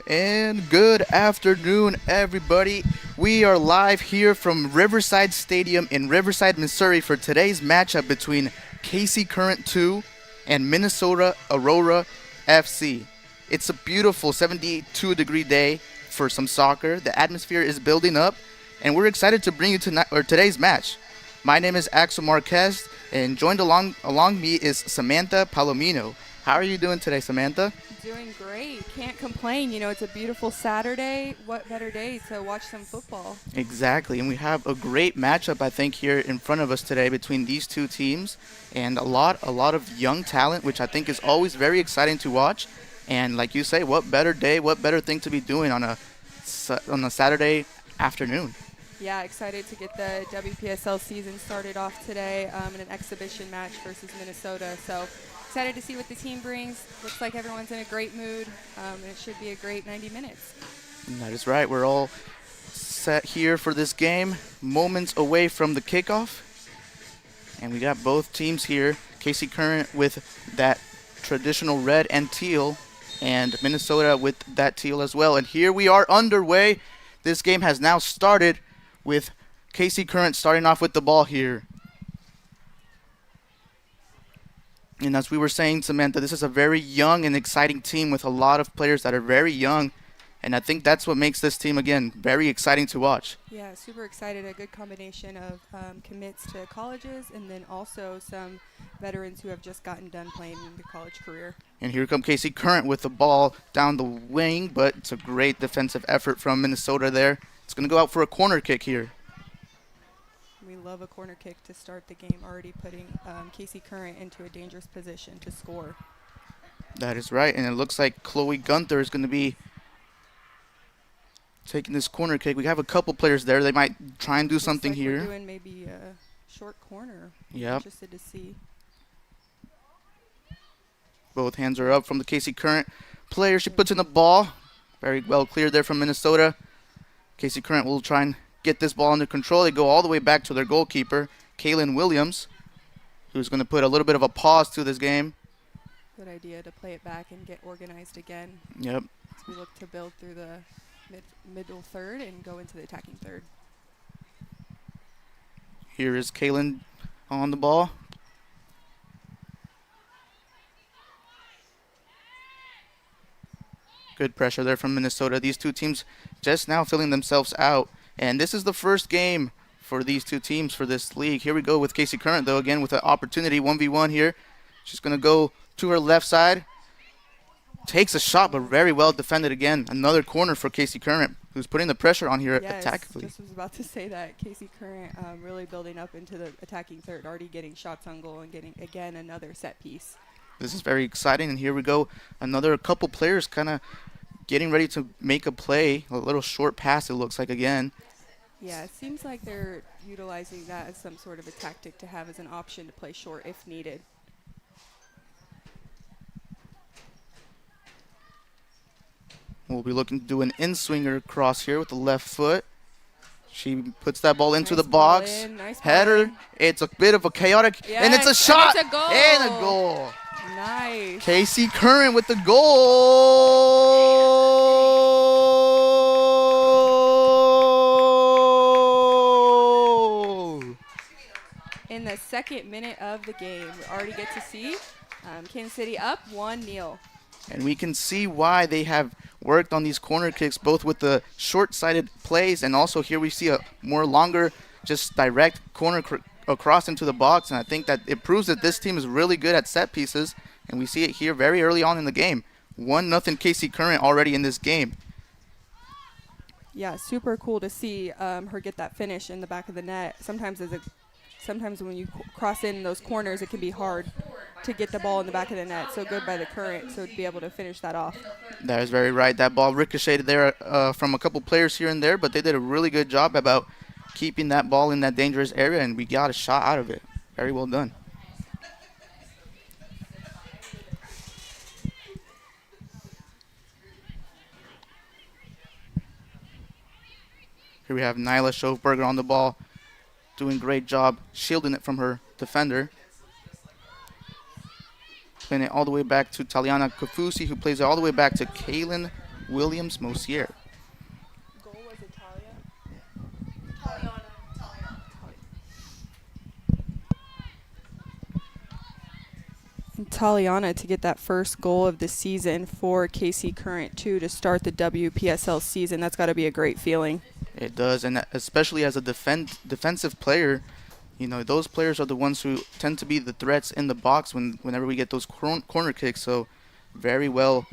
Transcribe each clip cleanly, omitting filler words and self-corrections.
And good afternoon, everybody. We are live here from Riverside Stadium in Riverside, Missouri for today's matchup between KC Current 2 and Minnesota Aurora FC. It's a beautiful 72-degree day for some soccer. The atmosphere is building up, and we're excited to bring you today's match. My name is Axel Marquez, and joined along me is Samantha Palomino. How are you doing today, Samantha? Doing great. Can't complain. You know, it's a beautiful Saturday. What better day to watch some football? Exactly, and we have a great matchup, I think, here in front of us today between these two teams, and a lot of young talent, which I think is always very exciting to watch. And like you say, what better day, what better thing to be doing on a Saturday afternoon? Yeah, excited to get the WPSL season started off today in an exhibition match versus Minnesota. So excited to see what the team brings. Looks like everyone's in a great mood, and it should be a great 90 minutes. And that is right. We're all set here for this game, moments away from the kickoff. And we got both teams here, KC Current with that traditional red and teal, and Minnesota with that teal as well. And here we are underway. This game has now started with KC Current starting off with the ball here. And as we were saying, Samantha, this is a very young and exciting team with a lot of players that are very young. And I think that's what makes this team, again, very exciting to watch. Yeah, super excited. A good combination of commits to colleges and then also some veterans who have just gotten done playing in their college career. And here come KC Current with the ball down the wing, but it's a great defensive effort from Minnesota there. It's going to go out for a corner kick here. We love a corner kick to start the game, already putting KC Current into a dangerous position to score. That is right, and it looks like Chloe Gunther is going to be taking this corner kick. We have a couple players there. They might try and do something like here. We're doing maybe a short corner. Yep. Interested to see. Both hands are up from the KC Current player. She puts in the ball. Very well cleared there from Minnesota. KC Current will try and get this ball under control. They go all the way back to their goalkeeper, Kaylin Williams, who's going to put a little bit of a pause to this game. Good idea to play it back and get organized again. Yep. As we look to build through the middle third and go into the attacking third. Here is Kaylin on the ball. Good pressure there from Minnesota. These two teams just now filling themselves out. And this is the first game for these two teams for this league. Here we go with KC Current, though, again with an opportunity, 1v1 here. She's going to go to her left side. Takes a shot, but very well defended again. Another corner for KC Current, who's putting the pressure on here attackively. Just was about to say that. KC Current really building up into the attacking third, already getting shots on goal and getting, again, another set piece. This is very exciting, and here we go. Another couple players kind of getting ready to make a play. A little short pass, it looks like, again. Yeah, it seems like they're utilizing that as some sort of a tactic to have as an option to play short if needed. We'll be looking to do an in-swinger cross here with the left foot. She puts that ball into the box. Nice header. It's a bit of a chaotic, and it's a shot. And it's a goal. And a goal. Nice. KC Current with the goal. In the second minute of the game, we already get to see Kansas City up 1-0. And we can see why they have worked on these corner kicks, both with the short-sided plays, and also here we see a more longer, just direct corner across into the box. And I think that it proves that this team is really good at set pieces, and we see it here very early on in the game. 1-0 KC Current already in this game. Yeah, super cool to see her get that finish in the back of the net. Sometimes when you cross in those corners, it can be hard to get the ball in the back of the net. So good by the Current to be able to finish that off. That is very right. That ball ricocheted there from a couple players here and there, but they did a really good job about keeping that ball in that dangerous area, and we got a shot out of it. Very well done. Here we have Nyla Schofberger on the ball, doing a great job shielding it from her defender. Playing it all the way back to Taliana Kafusi, who plays it all the way back to Kaylin Williams-Mosier. Goal was Italia. Taliana to get that first goal of the season for KC Current 2 to start the WPSL season. That's got to be a great feeling. It does, and especially as a defensive player, you know, those players are the ones who tend to be the threats in the box whenever we get those corner kicks. So very well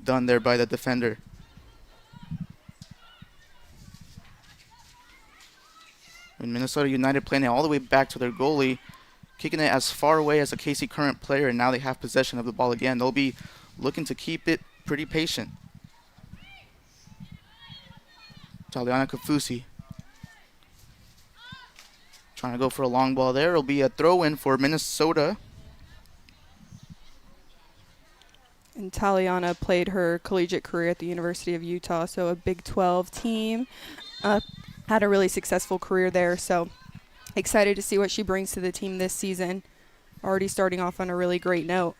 done there by the defender. And Minnesota United playing it all the way back to their goalie, kicking it as far away as a KC Current player, and now they have possession of the ball again. They'll be looking to keep it pretty patient. Taliana Kafusi trying to go for a long ball there. It'll be a throw-in for Minnesota. And Taliana played her collegiate career at the University of Utah, so a Big 12 team. Had a really successful career there, so excited to see what she brings to the team this season. Already starting off on a really great note.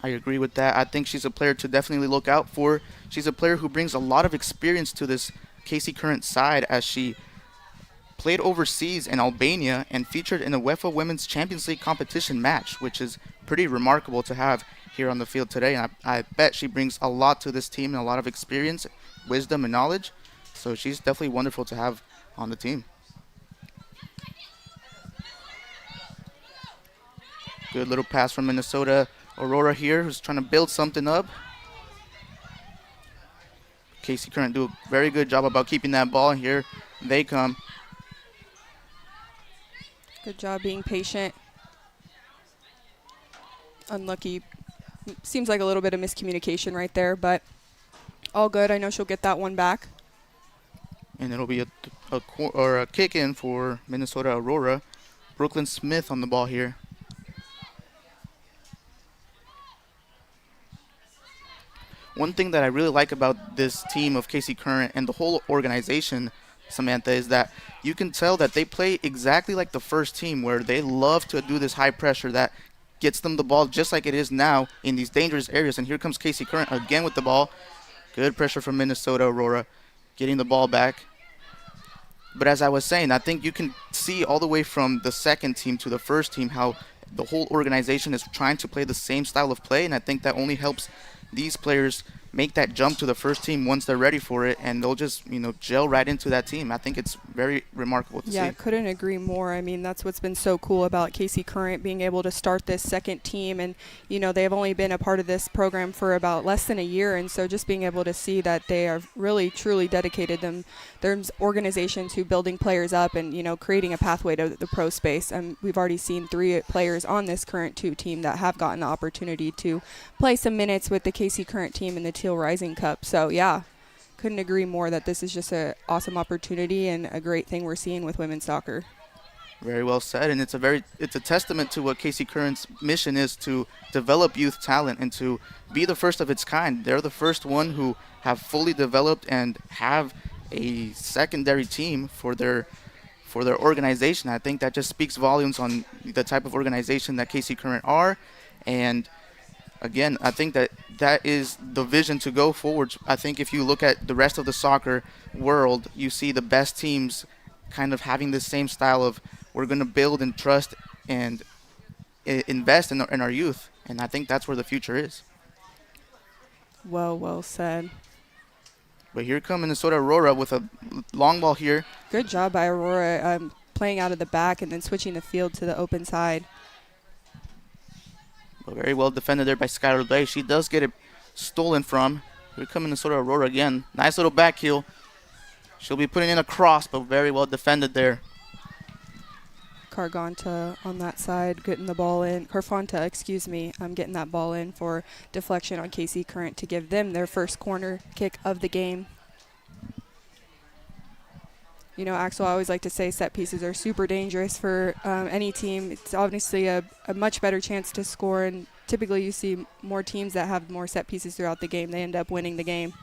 I agree with that. I think she's a player to definitely look out for. She's a player who brings a lot of experience to this KC Current side, as she played overseas in Albania and featured in a UEFA Women's Champions League competition match, which is pretty remarkable to have here on the field today. And I bet she brings a lot to this team and a lot of experience, wisdom, and knowledge. So she's definitely wonderful to have on the team. Good little pass from Minnesota. Aurora here, who's trying to build something up. KC Current do a very good job about keeping that ball. Here they come. Good job being patient. Unlucky. Seems like a little bit of miscommunication right there, but all good. I know she'll get that one back. And it'll be a kick in for Minnesota Aurora. Brooklyn Smith on the ball here. One thing that I really like about this team of KC Current and the whole organization, Samantha, is that you can tell that they play exactly like the first team, where they love to do this high pressure that gets them the ball just like it is now in these dangerous areas. And here comes KC Current again with the ball. Good pressure from Minnesota Aurora, getting the ball back. But as I was saying, I think you can see all the way from the second team to the first team how the whole organization is trying to play the same style of play, and I think that only helps these players make that jump to the first team once they're ready for it, and they'll just, you know, gel right into that team. I think it's very remarkable to see. Yeah, couldn't agree more. I mean, that's what's been so cool about KC Current being able to start this second team, and, you know, they've only been a part of this program for about less than a year, and so just being able to see that they are really, truly dedicated their organization to building players up and, you know, creating a pathway to the pro space. And we've already seen 3 players on this Current 2 team that have gotten the opportunity to play some minutes with the KC Current team in the Teal Rising Cup. So, yeah, couldn't agree more that this is just an awesome opportunity and a great thing we're seeing with women's soccer. Very well said, and it's a testament to what KC Current's mission is, to develop youth talent and to be the first of its kind. They're the first one who have fully developed and have a secondary team for their organization. I think that just speaks volumes on the type of organization that KC Current are, and again, I think that is the vision to go forward. I think if you look at the rest of the soccer world, you see the best teams kind of having the same style of, we're going to build and trust and invest in our youth, and I think that's where the future is. Well said. But here come Minnesota Aurora with a long ball here. Good job by Aurora playing out of the back and then switching the field to the open side. But very well defended there by Skylar Bay. She does get it stolen from. Here come Minnesota Aurora again. Nice little back heel. She'll be putting in a cross, but very well defended there. Cargonta on that side getting the ball in. Carfonta, getting that ball in for deflection on KC Current to give them their first corner kick of the game. You know, Axel, I always like to say set pieces are super dangerous for any team. It's obviously a much better chance to score, and typically you see more teams that have more set pieces throughout the game. They end up winning the game.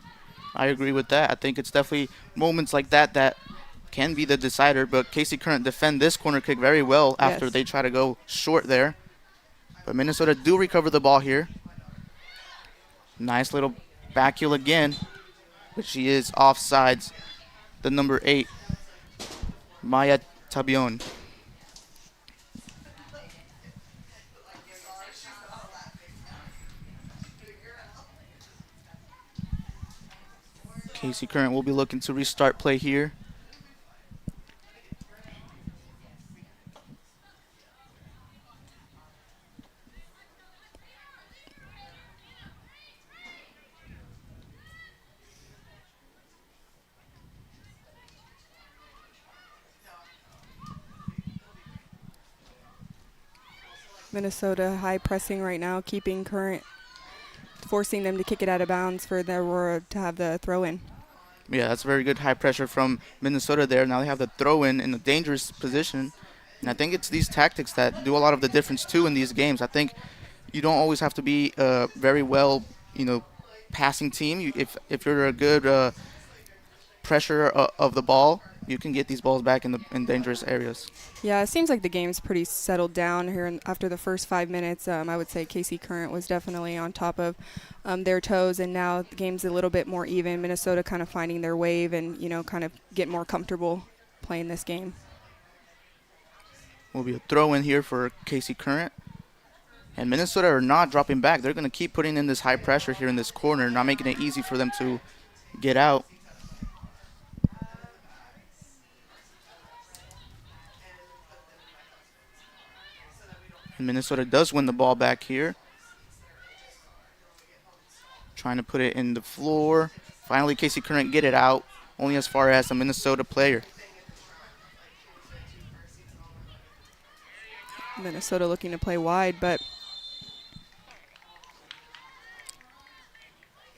I agree with that. I think it's definitely moments like that can be the decider, but KC Current defend this corner kick very well after they try to go short there. But Minnesota do recover the ball here. Nice little back heel again. but she is offsides. The number 8, Maya Tabion. Casey Current will be looking to restart play here. Minnesota high pressing right now, keeping Current, forcing them to kick it out of bounds for the Aurora to have the throw in. Yeah, that's very good high pressure from Minnesota there. Now they have the throw in a dangerous position. And I think it's these tactics that do a lot of the difference too in these games. I think you don't always have to be a very well, passing team. If you're a good pressure of the ball, you can get these balls back in dangerous areas. Yeah, it seems like the game's pretty settled down here after the first 5 minutes. I would say Casey Current was definitely on top of their toes, and now the game's a little bit more even. Minnesota kind of finding their wave and, kind of getting more comfortable playing this game. Will be a throw in here for Casey Current. And Minnesota are not dropping back. They're going to keep putting in this high pressure here in this corner, not making it easy for them to get out. And Minnesota does win the ball back here. Trying to put it in the floor. Finally, Casey Current get it out, only as far as the Minnesota player. Minnesota looking to play wide, but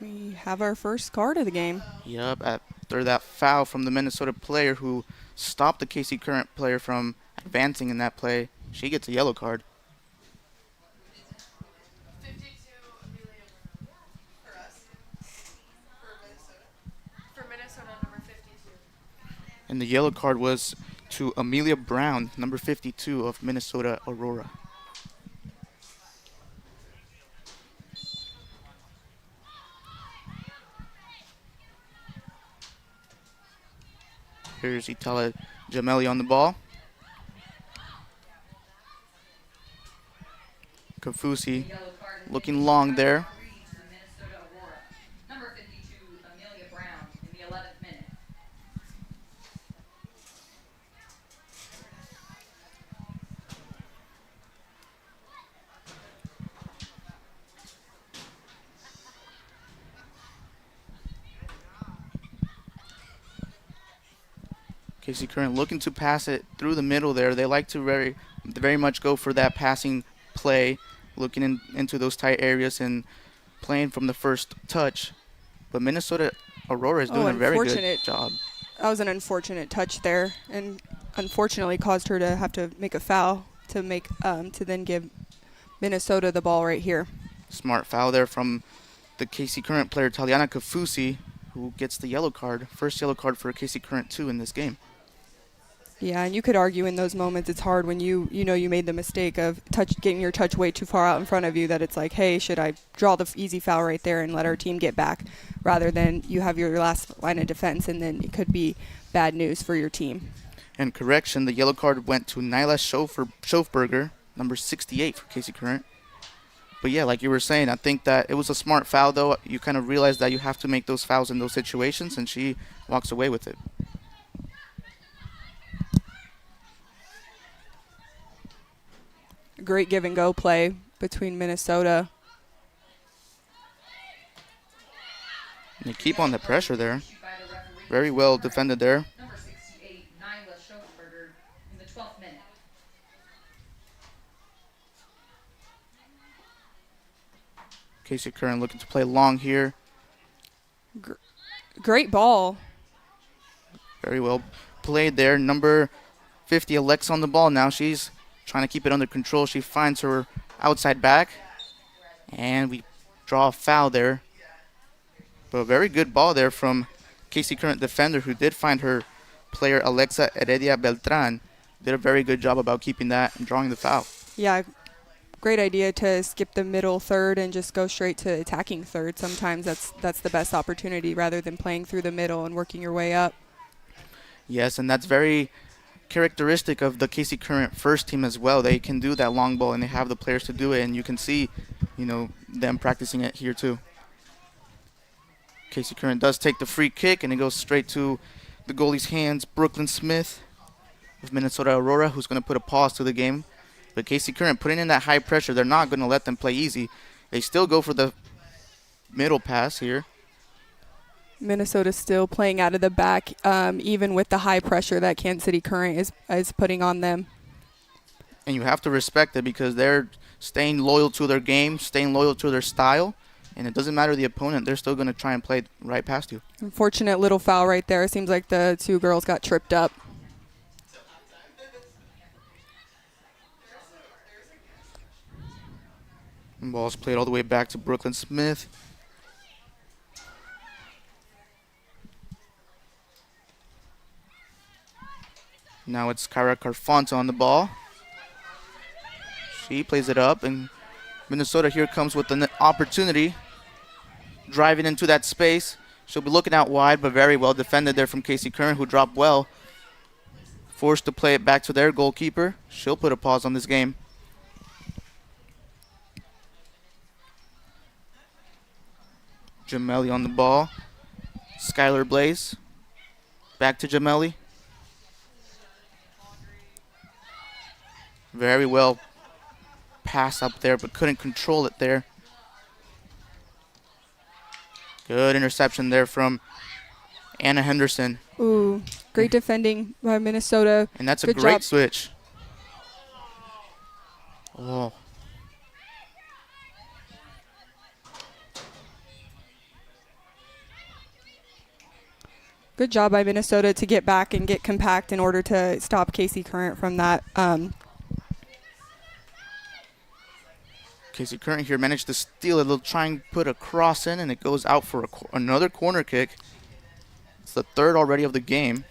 we have our first card of the game. Yep, after that foul from the Minnesota player who stopped the Casey Current player from advancing in that play, she gets a yellow card. And the yellow card was to Amelia Brown, number 52 of Minnesota Aurora. Here's Itala Jameli on the ball. Kafusi looking long there. Casey Current looking to pass it through the middle there. They like to very much go for that passing play, looking into those tight areas and playing from the first touch. But Minnesota Aurora is doing a very good job. That was an unfortunate touch there, and unfortunately caused her to have to make a foul to then give Minnesota the ball right here. Smart foul there from the Casey Current player, Taliana Kafusi, who gets the yellow card. First yellow card for Casey Current, too, in this game. Yeah, and you could argue in those moments it's hard when you made the mistake of getting your touch way too far out in front of you, that it's like, hey, should I draw the easy foul right there and let our team get back, rather than you have your last line of defense and then it could be bad news for your team. And correction, the yellow card went to Nyla Schofberger, number 68 for Casey Current. But yeah, like you were saying, I think that it was a smart foul, though. You kind of realize that you have to make those fouls in those situations, and she walks away with it. Great give and go play between Minnesota. And they keep on the pressure there. Very well defended there. Number 68, Nyla Schofberger, in the 12th minute. Casey Curran looking to play long here. Great ball. Very well played there. Number 50, Alexa on the ball now. She's trying to keep it under control. She finds her outside back. And we draw a foul there. But a very good ball there from Casey Current defender, who did find her player, Alexa Heredia Beltran. Did a very good job about keeping that and drawing the foul. Yeah, great idea to skip the middle third and just go straight to attacking third. Sometimes that's the best opportunity rather than playing through the middle and working your way up. Yes, and that's very characteristic of the KC Current first team as well. They can do that long ball, and they have the players to do it, and you can see, them practicing it here too. KC Current does take the free kick, and it goes straight to the goalie's hands, Brooklyn Smith of Minnesota Aurora, who's going to put a pause to the game. But KC Current putting in that high pressure, they're not going to let them play easy. They still go for the middle pass here. Minnesota's still playing out of the back, even with the high pressure that Kansas City Current is putting on them. And you have to respect it because they're staying loyal to their game, staying loyal to their style, and it doesn't matter the opponent. They're still going to try and play right past you. Unfortunate little foul right there. It seems like the two girls got tripped up. And ball's played all the way back to Brooklyn Smith. Now it's Kyra Carfonta on the ball. She plays it up, and Minnesota here comes with an opportunity. Driving into that space. She'll be looking out wide, but very well defended there from KC Current, who dropped well. Forced to play it back to their goalkeeper. She'll put a pause on this game. Jamelli on the ball. Skylar Blaze. Back to Jamelli. Very well pass up there, but couldn't control it there. Good interception there from Anna Henderson. Ooh, great defending by Minnesota. And that's a Good great job. switch. Oh. Good job by Minnesota to get back and get compact in order to stop KC Current from that. KC Current here managed to steal it. They'll try and put a cross in, and it goes out for another corner kick. It's the third already of the game.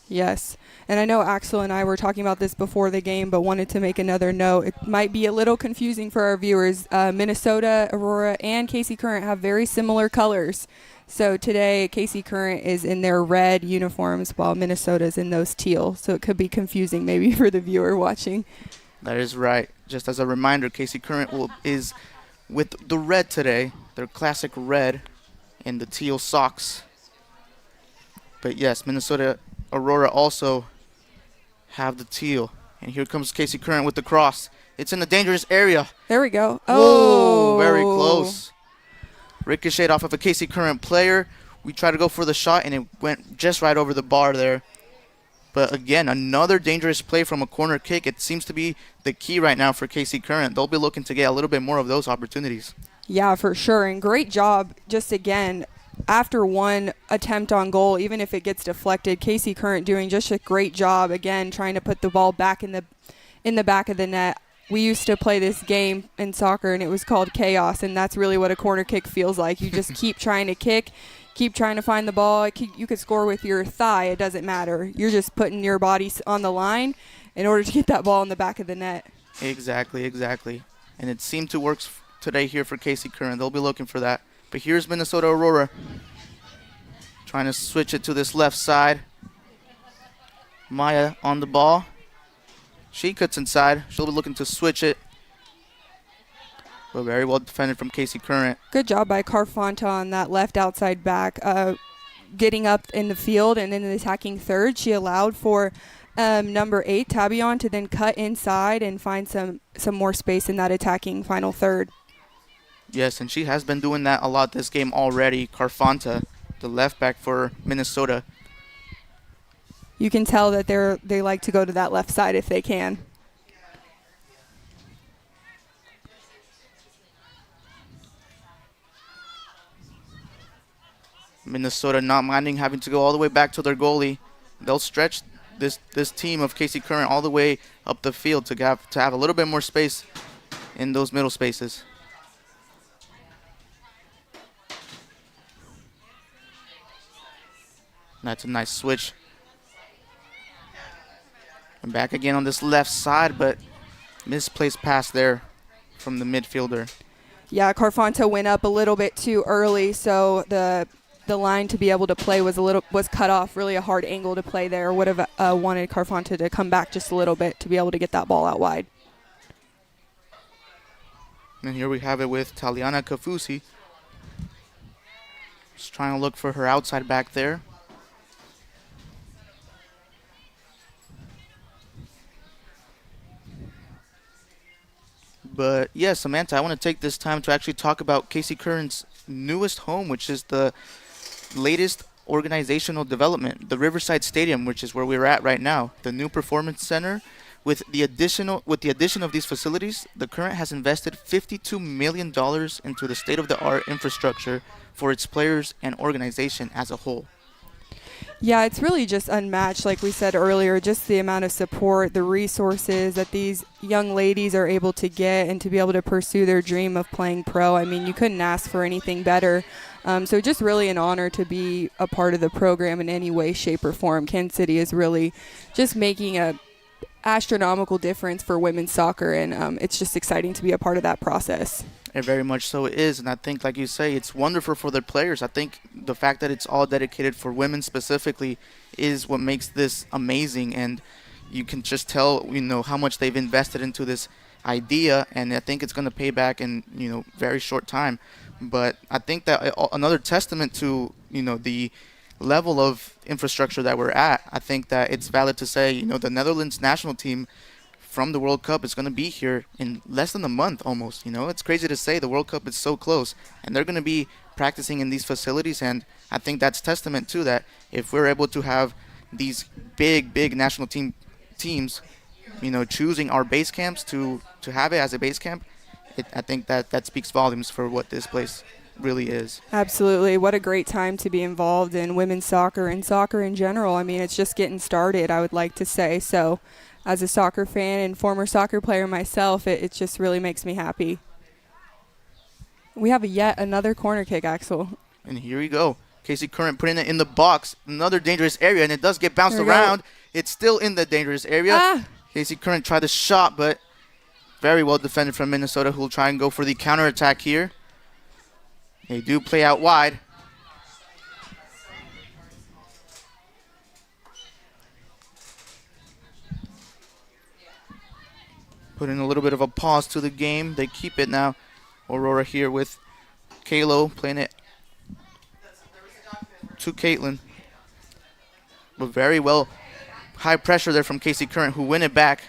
Yes. And I know Axel and I were talking about this before the game, but wanted to make another note. It might be a little confusing for our viewers. Minnesota, Aurora, and KC Current have very similar colors. So today, KC Current is in their red uniforms while Minnesota's in those teal. So it could be confusing maybe for the viewer watching. That is right. Just as a reminder, KC Current is with the red today, their classic red, and the teal socks. But yes, Minnesota Aurora also have the teal. And here comes KC Current with the cross. It's in a dangerous area. There we go. Oh, very close. Ricocheted off of a KC Current player. We tried to go for the shot, and it went just right over the bar there. But again, another dangerous play from a corner kick. It seems to be the key right now for KC Current. They'll be looking to get a little bit more of those opportunities. Yeah, for sure. And great job just again, after one attempt on goal, even if it gets deflected, KC Current doing just a great job, again, trying to put the ball back in the back of the net. We used to play this game in soccer, and it was called chaos, and that's really what a corner kick feels like. You just keep trying to kick, keep trying to find the ball. You could score with your thigh. It doesn't matter. You're just putting your body on the line in order to get that ball in the back of the net. Exactly. And it seemed to work today here for KC Current. They'll be looking for that. But here's Minnesota Aurora trying to switch it to this left side. Maya on the ball. She cuts inside. She'll be looking to switch it. But very well defended from KC Current. Good job by Carfonta on that left outside back. Getting up in the field and in the attacking third, she allowed for number 8, Tabion, to then cut inside and find some more space in that attacking final third. Yes, and she has been doing that a lot this game already. Carfonta, the left back for Minnesota. You can tell that they like to go to that left side if they can. Minnesota not minding having to go all the way back to their goalie. They'll stretch this team of KC Current all the way up the field to have a little bit more space in those middle spaces. That's a nice switch. And back again on this left side, but misplaced pass there from the midfielder. Yeah, Carfonta went up a little bit too early, so the line to be able to play was cut off. Really a hard angle to play there. Would have wanted Carfonta to come back just a little bit to be able to get that ball out wide. And here we have it with Taliana Kafusi. Just trying to look for her outside back there. But yeah, Samantha, I want to take this time to actually talk about Casey Curran's newest home, which is the latest organizational development, the Riverside Stadium, which is where we're at right now. The new performance center. With the addition of these facilities, the Current has invested $52 million into the state-of-the-art infrastructure for its players and organization as a whole. Yeah, it's really just unmatched, like we said earlier, just the amount of support, the resources that these young ladies are able to get and to be able to pursue their dream of playing pro. I mean, you couldn't ask for anything better. So just really an honor to be a part of the program in any way, shape, or form. Kansas City is really just making a astronomical difference for women's soccer, and it's just exciting to be a part of that process. It very much so is, and I think, like you say, it's wonderful for their players. I think the fact that it's all dedicated for women specifically is what makes this amazing, and you can just tell, how much they've invested into this idea, and I think it's going to pay back in, very short time. But I think that another testament to, the level of infrastructure that we're at, I think that it's valid to say, the Netherlands national team from the World Cup is going to be here in less than a month almost. It's crazy to say the World Cup is so close, and they're going to be practicing in these facilities, and I think that's testament to that. If we're able to have these big national teams, choosing our base camps to have it as a base camp, I think that speaks volumes for what this place really is. Absolutely. What a great time to be involved in women's soccer and soccer in general. I mean, it's just getting started, I would like to say. So as a soccer fan and former soccer player myself, it just really makes me happy. We have yet another corner kick, Axel. And here we go. Casey Current putting it in the box. Another dangerous area, and it does get bounced around. It's still in the dangerous area. Casey Current tried the shot, but very well defended from Minnesota, who will try and go for the counterattack here. They do play out wide. Putting a little bit of a pause to the game. They keep it now. Aurora here with Kalo playing it to Caitlin. But very well. High pressure there from Casey Current, who win it back.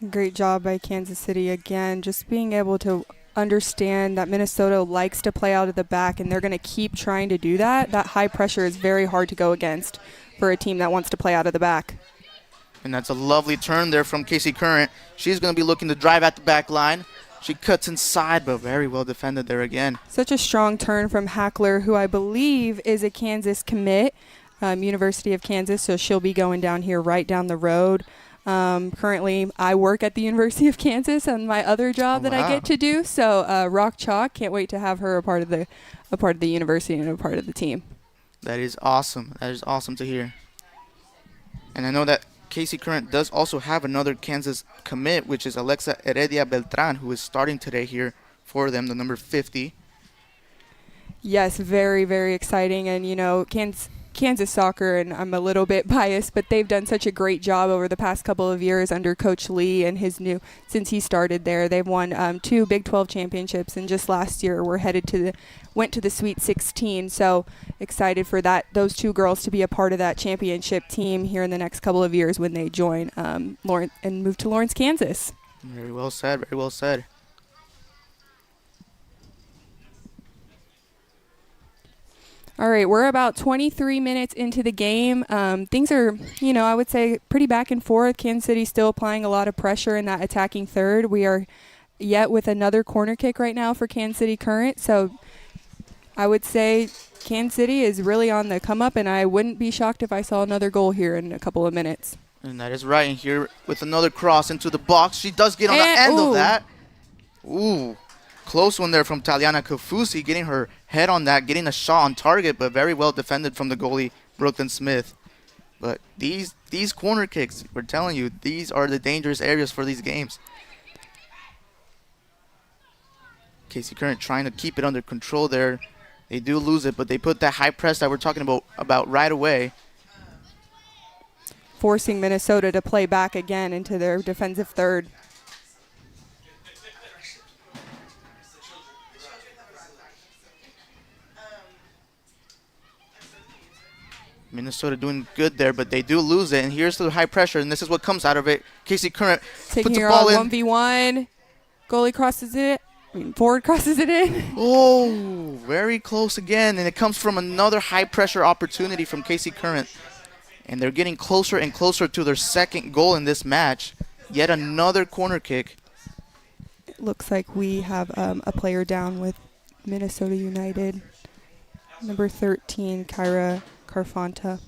Great job by Kansas City again, just being able to understand that Minnesota likes to play out of the back, and they're going to keep trying to do that. That high pressure is very hard to go against for a team that wants to play out of the back. And that's a lovely turn there from Casey Current. She's going to be looking to drive at the back line. She cuts inside, but very well defended there again. Such a strong turn from Hackler, who I believe is a Kansas commit, University of Kansas, so she'll be going down here right down the road. Currently, I work at the University of Kansas on my other job that I get to do. So Rock Chalk, can't wait to have her a part of the university and a part of the team. That is awesome. That is awesome to hear. And I know that Casey Current does also have another Kansas commit, which is Alexa Heredia Beltran, who is starting today here for them, the number 50. Yes, very, very exciting. And, Kansas soccer, and I'm a little bit biased, but they've done such a great job over the past couple of years under Coach Lee and since he started there. They've won 2 Big 12 championships, and just last year went to the Sweet 16. So excited for those 2 girls to be a part of that championship team here in the next couple of years when they join Lawrence and move to Lawrence, Kansas. Very well said. Very well said. All right, we're about 23 minutes into the game. Things are, I would say pretty back and forth. Kansas City still applying a lot of pressure in that attacking third. We are yet with another corner kick right now for Kansas City Current. So I would say Kansas City is really on the come up, and I wouldn't be shocked if I saw another goal here in a couple of minutes. And that is right. And here with another cross into the box. She does get on the end of that. Ooh. Close one there from Taliana Kafusi, getting her head on that, getting a shot on target, but very well defended from the goalie, Brooklyn Smith. But these these corner kicks, we're telling you, these are the dangerous areas for these games. KC Current trying to keep it under control there. They do lose it, but they put that high press that we're talking about right away. Forcing Minnesota to play back again into their defensive third. Minnesota doing good there, but they do lose it, and here's the high pressure, and this is what comes out of it. KC Current Taking puts the her ball on in. 1v1. Goalie crosses it. Forward crosses it in. Oh, very close again, and it comes from another high pressure opportunity from KC Current. And they're getting closer and closer to their second goal in this match. Yet another corner kick. It looks like we have a player down with Minnesota United. Number 13, Kyra Carfanta.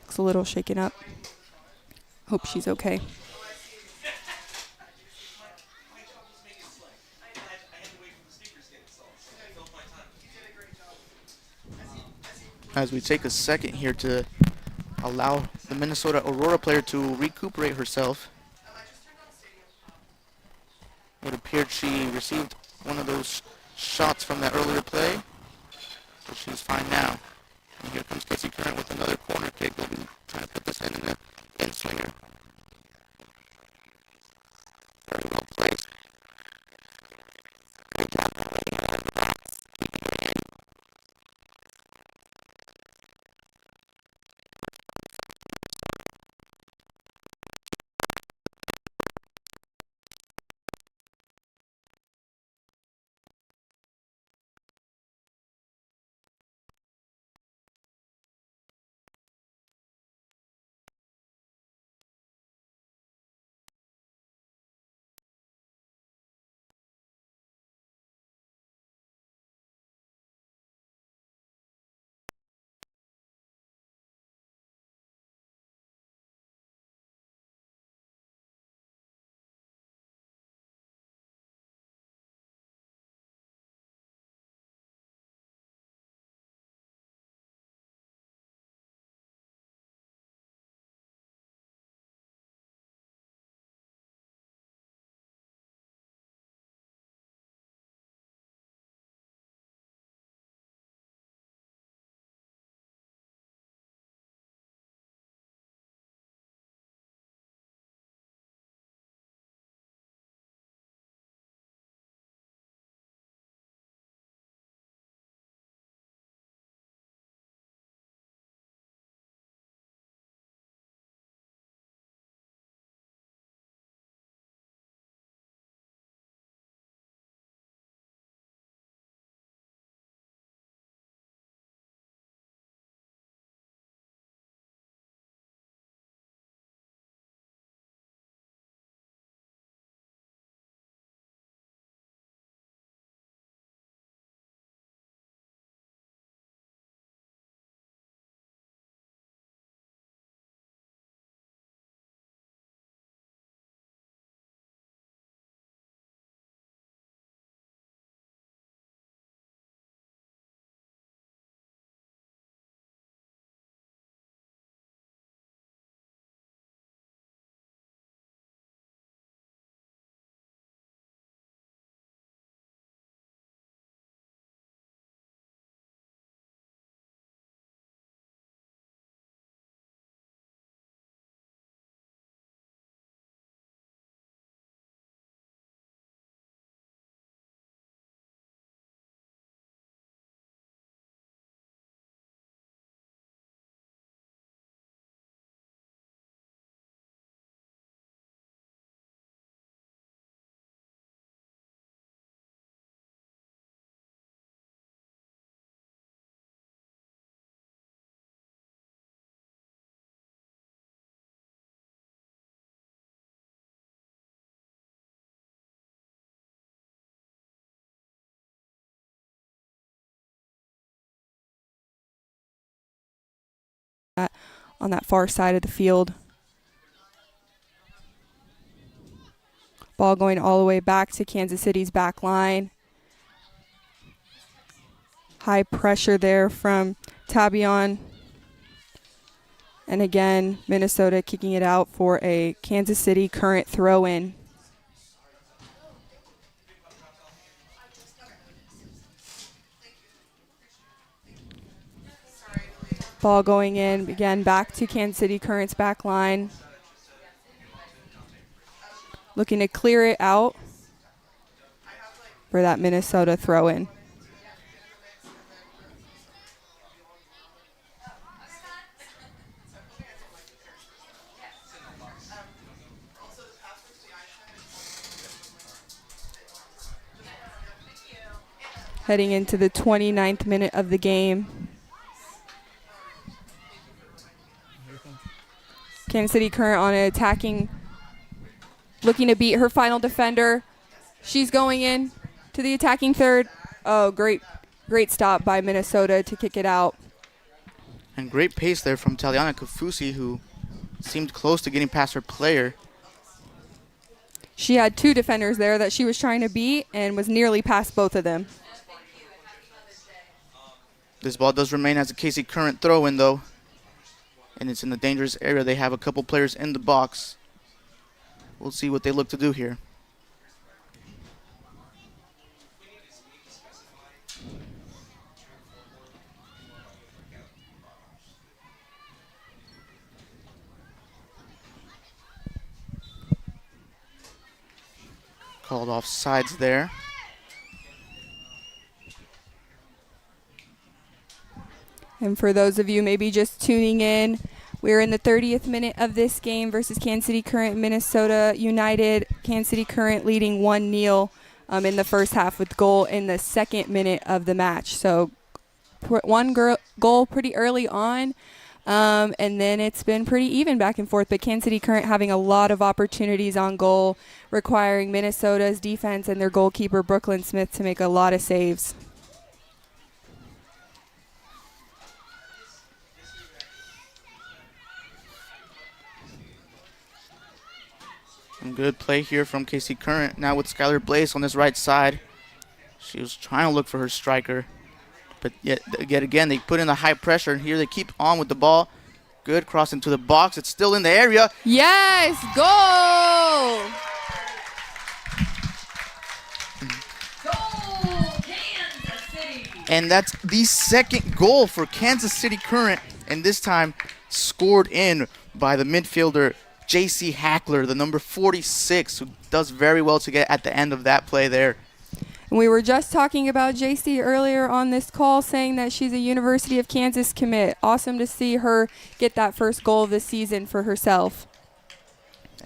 Looks a little shaken up. Hope she's okay. As we take a second here to allow the Minnesota Aurora player to recuperate herself. It appeared she received one of those shots from that earlier play, but she's fine now. And here comes KC Current with another corner kick. They'll be trying to put this in the end swinger. Very well placed. Great job. On that far side of the field. Ball going all the way back to Kansas City's back line. High pressure there from Tabion. And again, Minnesota kicking it out for a Kansas City Current throw-in. Ball going in, again, back to Kansas City Current's back line. Looking to clear it out for that Minnesota throw-in. Heading into the 29th minute of the game. Kansas City Current on an attacking, looking to beat her final defender. She's going in to the attacking third. Oh, great stop by Minnesota to kick it out. And great pace there from Taliana Kafusi, who seemed close to getting past her player. She had two defenders there that she was trying to beat and was nearly past both of them. This ball does remain as a KC Current throw-in, though. And it's in the dangerous area. They have a couple players in the box. We'll see what they look to do here. Called off sides there. And for those of you maybe just tuning in, we're in the 30th minute of this game versus Kansas City Current, Minnesota United. Kansas City Current leading 1-0 in the first half with goal in the 2nd minute of the match. So one goal pretty early on, and then it's been pretty even back and forth. But Kansas City Current having a lot of opportunities on goal, requiring Minnesota's defense and their goalkeeper, Brooklyn Smith, to make a lot of saves. Some good play here from KC Current. Now with Skylar Blaze on this right side. She was trying to look for her striker. But yet again, they put in the high pressure. And here they keep on with the ball. Good cross into the box. It's still in the area. Yes, goal! Goal, Kansas City! And that's the 2nd goal for Kansas City Current. And this time scored in by the midfielder, J.C. Hackler, the number 46, who does very well to get at the end of that play there. And we were just talking about J.C. earlier on this call, saying that she's a University of Kansas commit. Awesome to see her get that first goal of the season for herself.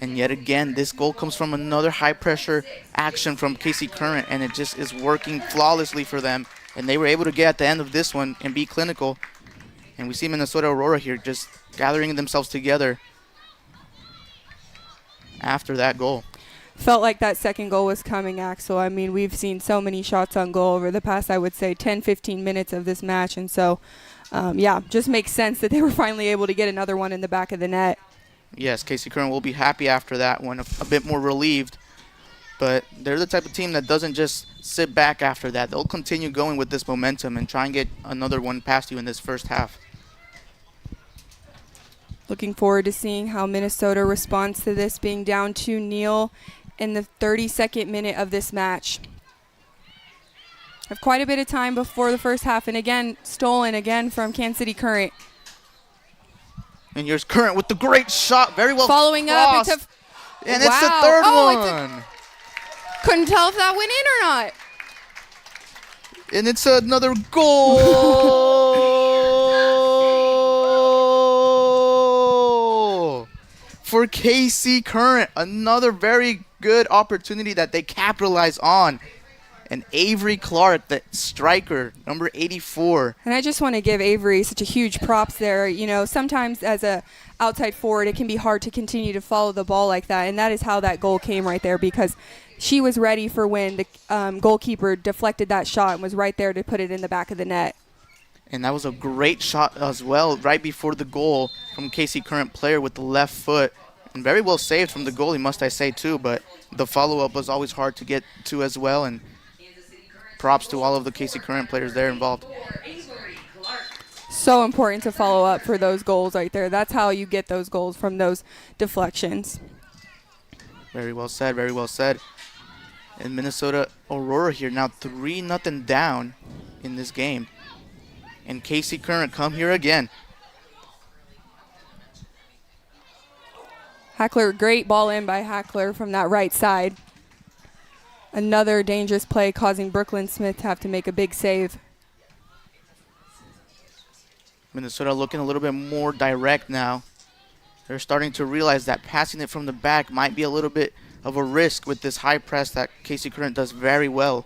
And yet again, this goal comes from another high-pressure action from KC Current, and it just is working flawlessly for them. And they were able to get at the end of this one and be clinical. And we see Minnesota Aurora here just gathering themselves together after that goal. Felt like that second goal was coming, Axel. I mean, we've seen so many shots on goal over the past, I would say, 10, 15 minutes of this match. And so, yeah, just makes sense that they were finally able to get another one in the back of the net. Yes, KC Current will be happy after that one, a bit more relieved. But they're the type of team that doesn't just sit back after that. They'll continue going with this momentum and try and get another one past you in this first half. Looking forward to seeing how Minnesota responds to this, being down 2-0 in the 32nd minute of this match. Have quite a bit of time before the first half, and again, stolen again from Kansas City Current. And here's Current with the great shot, very well following crossed. up. And it's the third one. Couldn't tell if that went in or not. And it's another goal for KC Current. Another very good opportunity that they capitalize on. And Avery Clark, the striker, number 84. And I just want to give Avery such a huge props there. You know, sometimes as a outside forward, it can be hard to continue to follow the ball like that. And that is how that goal came right there, because she was ready for when the goalkeeper deflected that shot and was right there to put it in the back of the net. And that was a great shot as well, right before the goal from KC Current player with the left foot. And very well saved from the goalie, must I say, too. But the follow-up was always hard to get to as well. And props to all of the KC Current players there involved. so important to follow up for those goals right there. That's how you get those goals, from those deflections. Very well said, very well said. And Minnesota Aurora here now 3-0 down in this game. And KC Current come here again. Hackler, great ball in by Hackler from that right side. Another dangerous play causing Brooklyn Smith to have to make a big save. Minnesota looking a little bit more direct now. They're starting to realize that passing it from the back might be a little bit of a risk with this high press that KC Current does very well.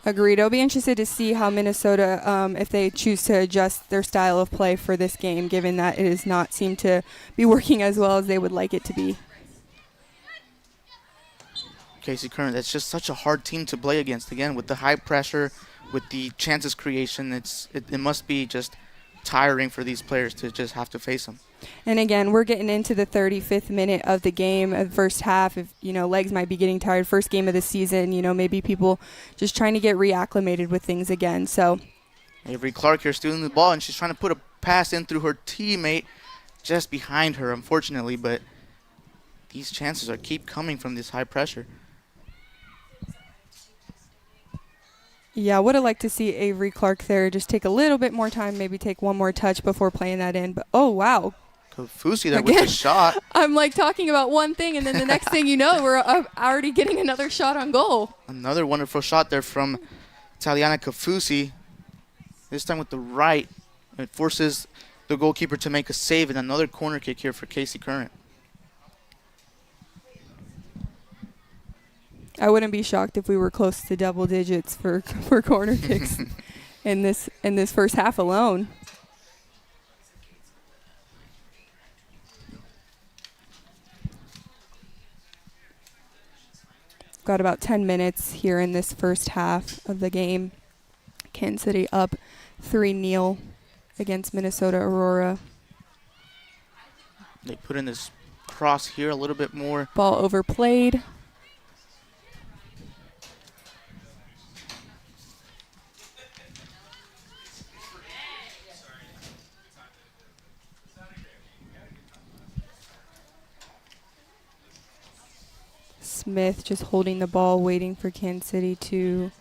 Agreed. I'll be interested to see how Minnesota, if they choose to adjust their style of play for this game, given that it does not seem to be working as well as they would like it to be. KC Current, that's just such a hard team to play against. Again, with the high pressure, with the chances creation, it must be just tiring for these players to just have to face them. And again, we're getting into the 35th minute of the game, of the first half. If, legs might be getting tired. First game of the season, maybe people just trying to get reacclimated with things again. So Avery Clark here stealing the ball, and she's trying to put a pass in through her teammate just behind her, unfortunately. But these chances keep coming from this high pressure. Yeah, I would have liked to see Avery Clark there just take a little bit more time, maybe take one more touch before playing that in. But, oh, wow. Kafusi there with the shot. I'm talking about one thing, and then the next thing you know, we're already getting another shot on goal. Another wonderful shot there from Taliana Kafusi. This time with the right. It forces the goalkeeper to make a save, and another corner kick here for KC Current. I wouldn't be shocked if we were close to double digits for corner kicks in this first half alone. Got about 10 minutes here in this first half of the game. Kansas City up 3-0 against Minnesota Aurora. They put in this cross here a little bit more. Ball overplayed. Smith just holding the ball, waiting for Kansas City to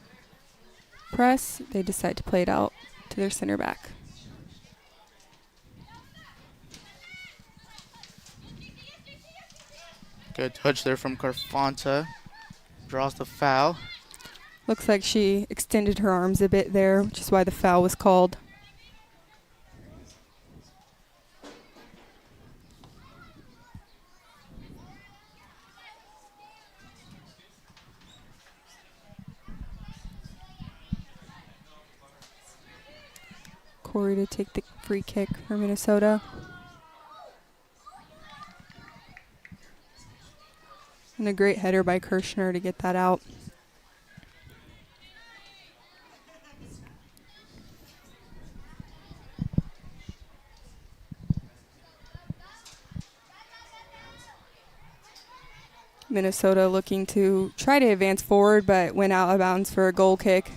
press. They decide to play it out to their center back. Good touch there from Carfonta. Draws the foul. Looks like she extended her arms a bit there, which is why the foul was called. Corey to take the free kick for Minnesota. And a great header by Kirshner to get that out. Minnesota looking to try to advance forward, but went out of bounds for a goal kick.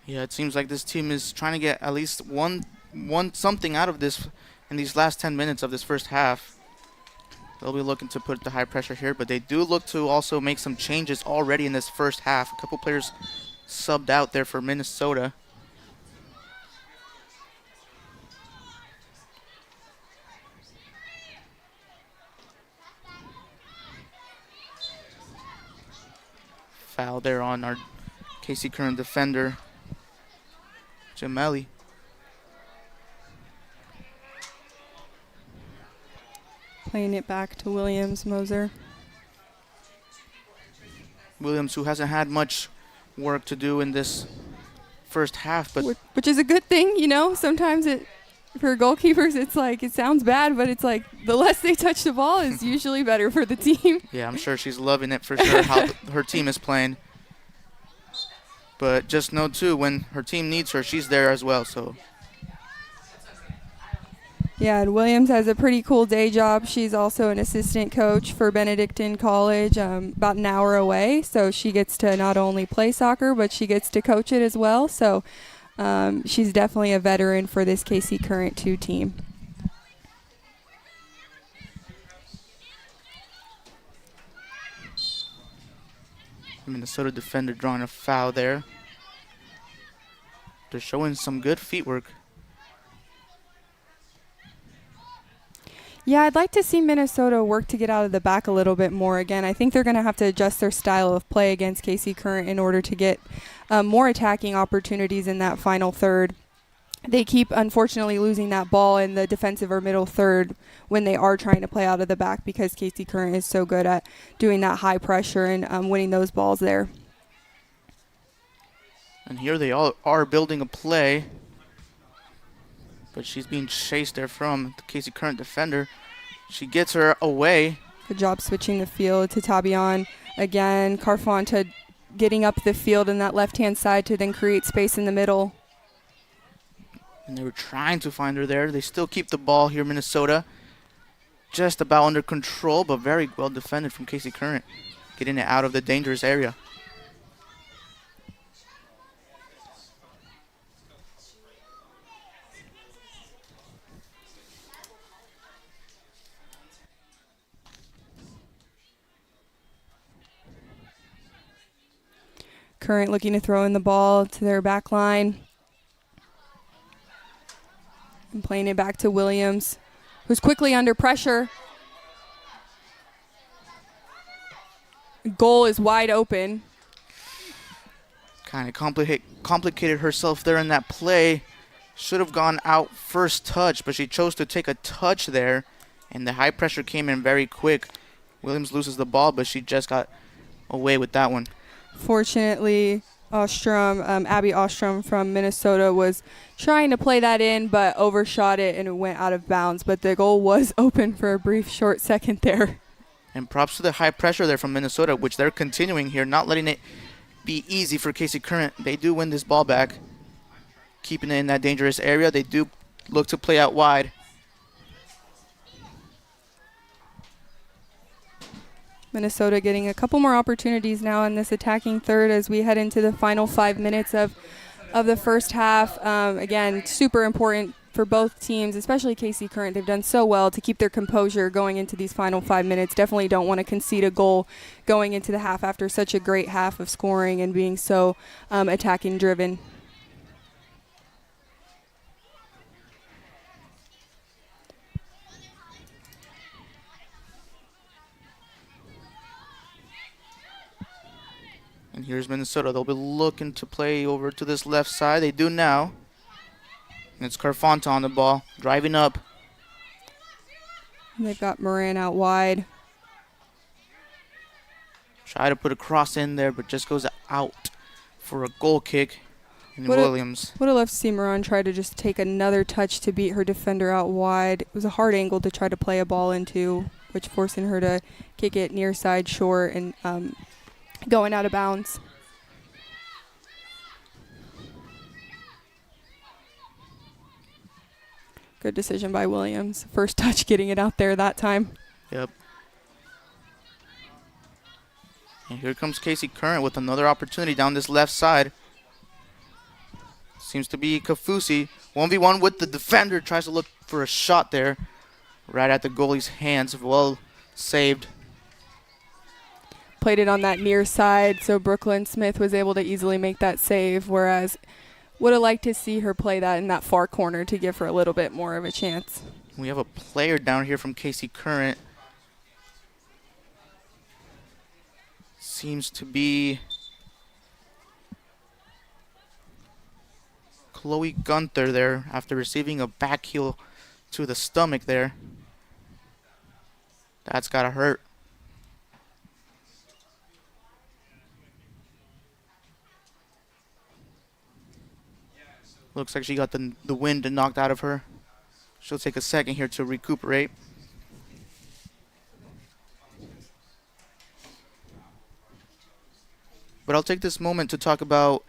Yeah, it seems like this team is trying to get at least one something out of this in these last 10 minutes of this first half. They'll be looking to put the high pressure here, but they do look to also make some changes already in this first half. A couple players subbed out there for Minnesota. Foul there on our KC Current defender, Gemelli. Playing it back to Williams, Moser. Williams, who hasn't had much work to do in this first half, but which is a good thing, you know. Sometimes for goalkeepers, it's like, it sounds bad, but it's like the less they touch the ball is usually better for the team. yeah, I'm sure she's loving it for sure how her team is playing. But just know too, when her team needs her, she's there as well. So. Yeah, and Williams has a pretty cool day job. She's also an assistant coach for Benedictine College, about an hour away. So she gets to not only play soccer, but she gets to coach it as well. So She's definitely a veteran for this KC Current 2 team. Minnesota defender drawing a foul there. They're showing some good feet work. Yeah, I'd like to see Minnesota work to get out of the back a little bit more. Again, I think they're going to have to adjust their style of play against KC Current in order to get more attacking opportunities in that final third. They keep, unfortunately, losing that ball in the defensive or middle third when they are trying to play out of the back because KC Current is so good at doing that high pressure and winning those balls there. And here they all are building a play. But she's being chased there from the KC Current defender. She gets her away. Good job switching the field to Tabian. Again, Carfonta getting up the field in that left-hand side to then create space in the middle. And they were trying to find her there. They still keep the ball here, Minnesota. Just about under control, but very well defended from KC Current. Getting it out of the dangerous area. Current looking to throw in the ball to their back line. And playing it back to Williams, who's quickly under pressure. Goal is wide open. Kind of complicated herself there in that play. Should have gone out first touch, but she chose to take a touch there. And the high pressure came in very quick. Williams loses the ball, but she just got away with that one. Fortunately, Abby Ostrom from Minnesota was trying to play that in, but overshot it and it went out of bounds. But the goal was open for a brief, short second there. And props to the high pressure there from Minnesota, which they're continuing here, not letting it be easy for KC Current. They do win this ball back, keeping it in that dangerous area. They do look to play out wide. Minnesota getting a couple more opportunities now in this attacking third as we head into the final 5 minutes of the first half. Again, super important for both teams, especially KC Current. They've done so well to keep their composure going into these final 5 minutes. Definitely don't want to concede a goal going into the half after such a great half of scoring and being so attacking driven. And here's Minnesota. They'll be looking to play over to this left side. They do now. And it's Carfonta on the ball, driving up. And they've got Moran out wide. Try to put a cross in there, but just goes out for a goal kick. And Williams. Would have loved to see Moran try to just take another touch to beat her defender out wide. It was a hard angle to try to play a ball into, which forcing her to kick it near side short and going out of bounds. Good decision by Williams. First touch getting it out there that time. Yep. And here comes KC Current with another opportunity down this left side. Seems to be Kafusi. 1v1 with the defender. Tries to look for a shot there. Right at the goalie's hands. Well saved. Played it on that near side, so Brooklyn Smith was able to easily make that save, whereas would have liked to see her play that in that far corner to give her a little bit more of a chance. We have a player down here from KC Current. Seems to be Chloe Gunther there after receiving a back heel to the stomach there. That's gotta hurt. Looks like she got the wind knocked out of her. She'll take a second here to recuperate. But I'll take this moment to talk about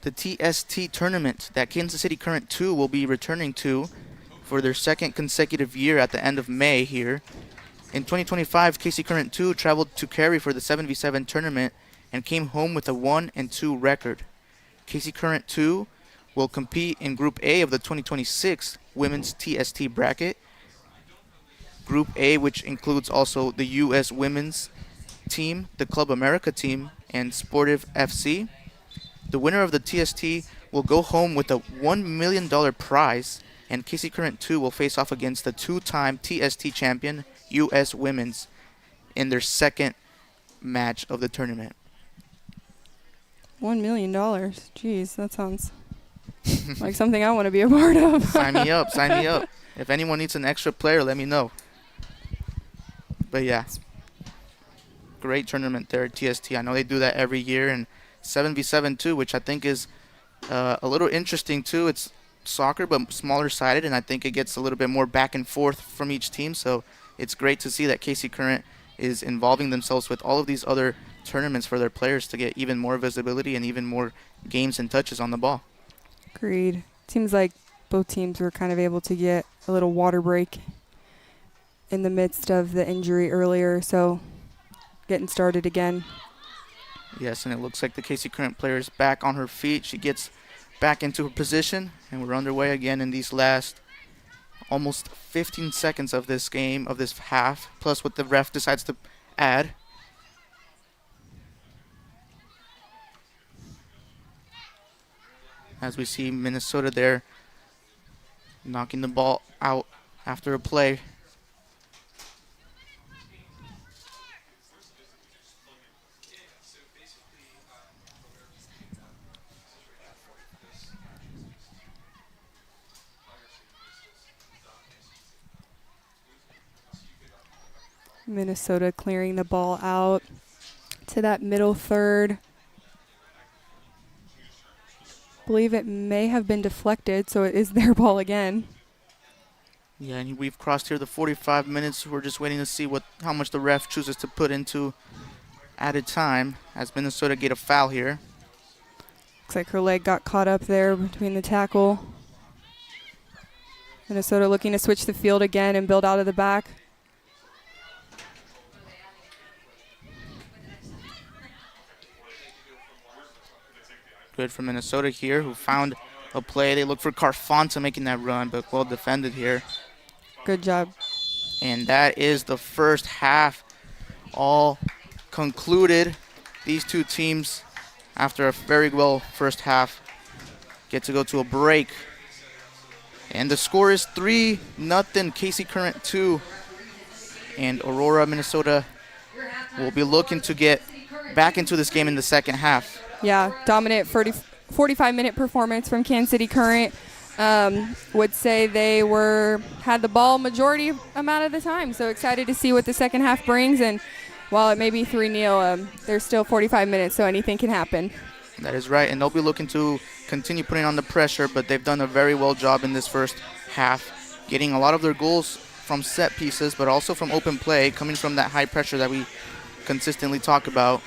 the TST tournament that Kansas City Current 2 will be returning to for their second consecutive year at the end of May here. In 2025, KC Current 2 traveled to Cary for the 7v7 tournament and came home with a 1-2 record. KC Current 2 will compete in Group A of the 2026 Women's TST bracket. Group A, which includes also the U.S. Women's team, the Club America team, and Sportive FC. The winner of the TST will go home with a $1 million prize, and KC Current 2 will face off against the two-time TST champion, U.S. Women's, in their second match of the tournament. $1 million. Jeez, that sounds like something I want to be a part of. Sign me up, sign me up. If anyone needs an extra player, let me know. But yeah, great tournament there at TST. I know they do that every year, and 7v7 too, which I think is a little interesting too. It's soccer, but smaller sided, and I think it gets a little bit more back and forth from each team. So it's great to see that KC Current is involving themselves with all of these other tournaments for their players to get even more visibility and even more games and touches on the ball. Agreed. Seems like both teams were kind of able to get a little water break in the midst of the injury earlier, so getting started again. Yes, and it looks like the KC Current player is back on her feet. She gets back into her position, and we're underway again in these last almost 15 seconds of this game, of this half, plus what the ref decides to add. As we see Minnesota there knocking the ball out after a play. Minnesota clearing the ball out to that middle third. Believe it may have been deflected, so it is their ball again. Yeah, and we've crossed here the 45 minutes. We're just waiting to see how much the ref chooses to put into added time as Minnesota get a foul here. Looks like her leg got caught up there between the tackle. Minnesota looking to switch the field again and build out of the back. Good for Minnesota here, who found a play. They look for Carfonta making that run, but well defended here. Good job. And that is the first half all concluded. These two teams, after a very well first half, get to go to a break. And the score is 3-0, KC Current 2. And Aurora, Minnesota will be looking to get back into this game in the second half. Yeah, dominant 45-minute performance from Kansas City Current. Would say they had the ball majority amount of the time. So excited to see what the second half brings. And while it may be 3-0, there's still 45 minutes, so anything can happen. That is right, and they'll be looking to continue putting on the pressure, but they've done a very well job in this first half, getting a lot of their goals from set pieces, but also from open play, coming from that high pressure that we consistently talk about.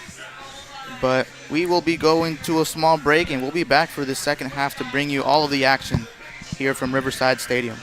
But we will be going to a small break, and we'll be back for the second half to bring you all of the action here from Riverside Stadium.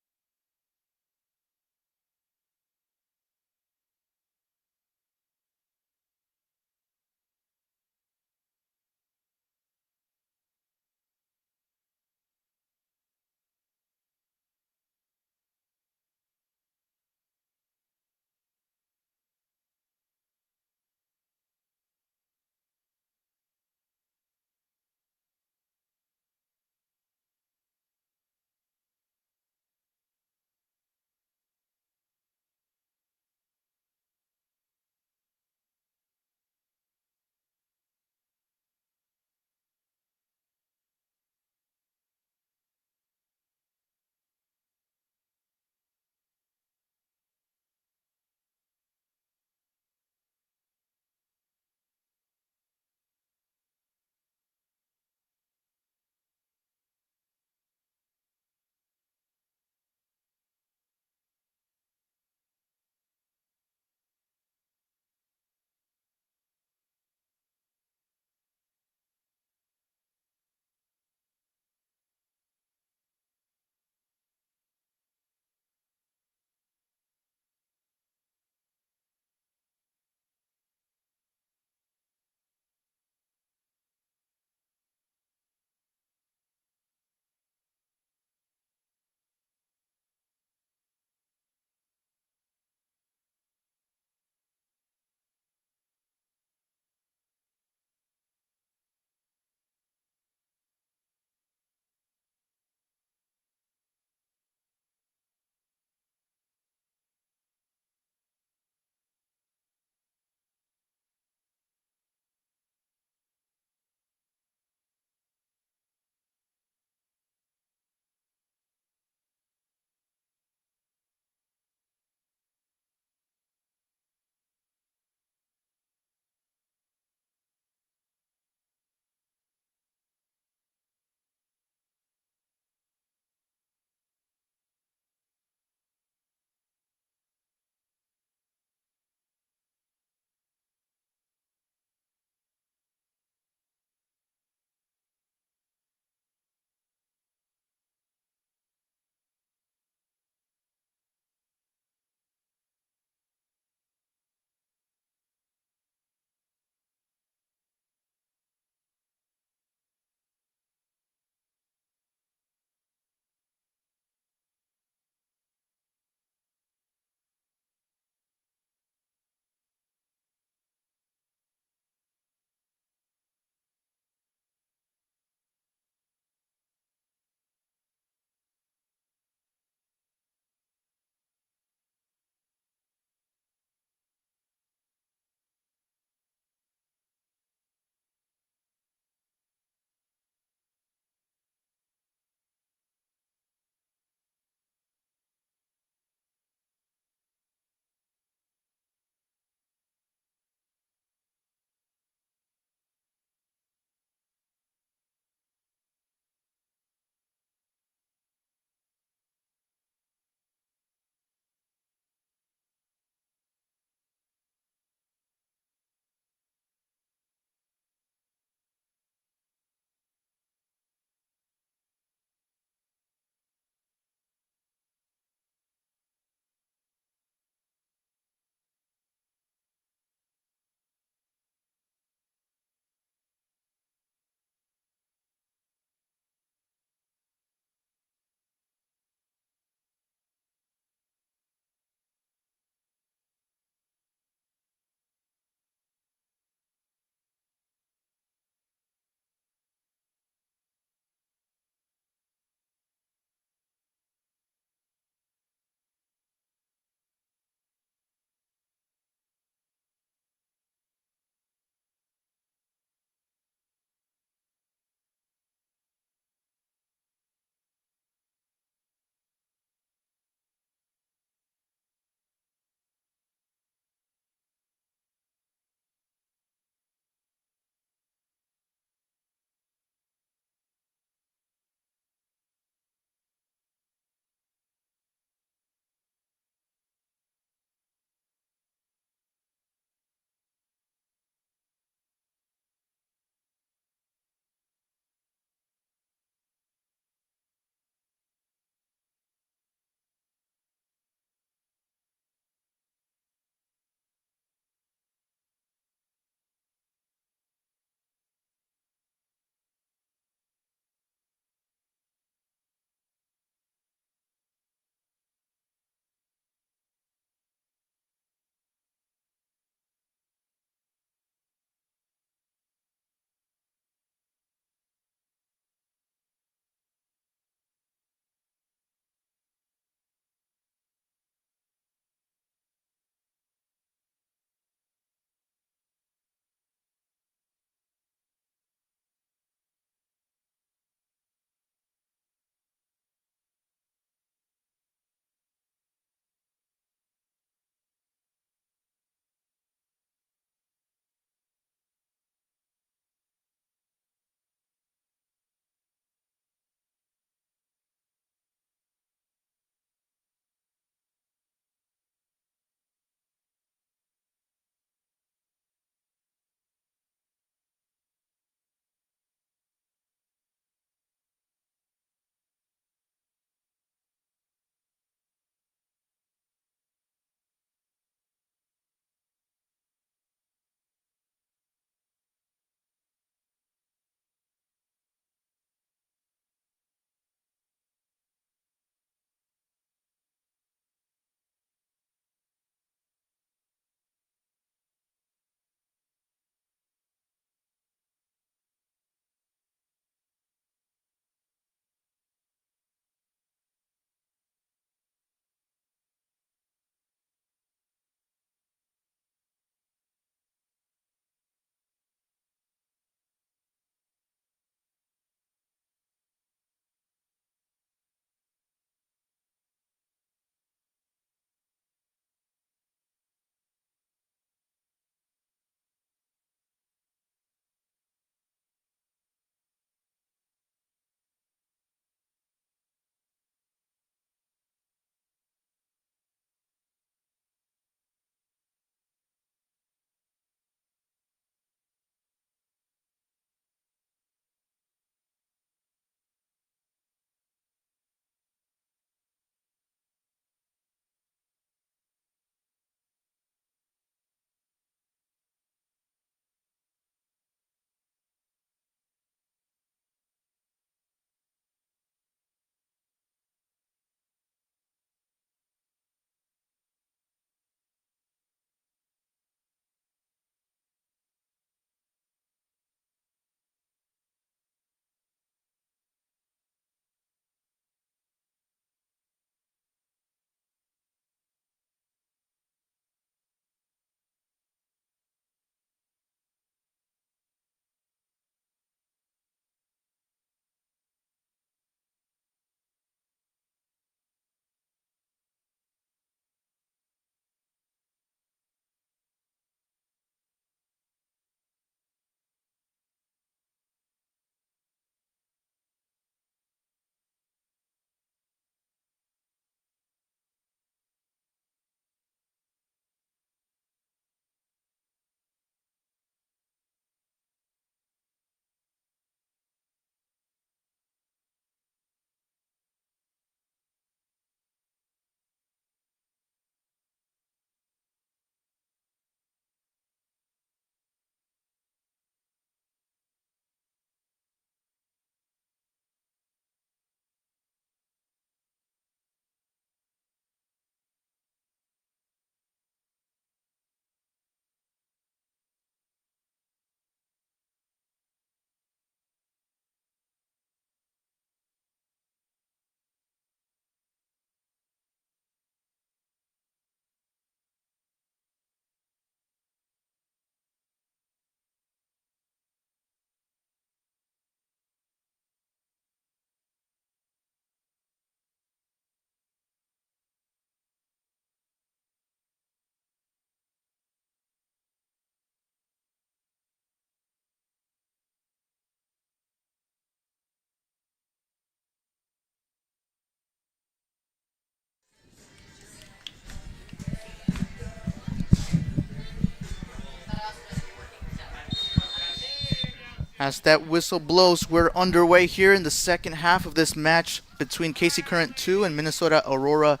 As that whistle blows, we're underway here in the second half of this match between KC Current 2 and Minnesota Aurora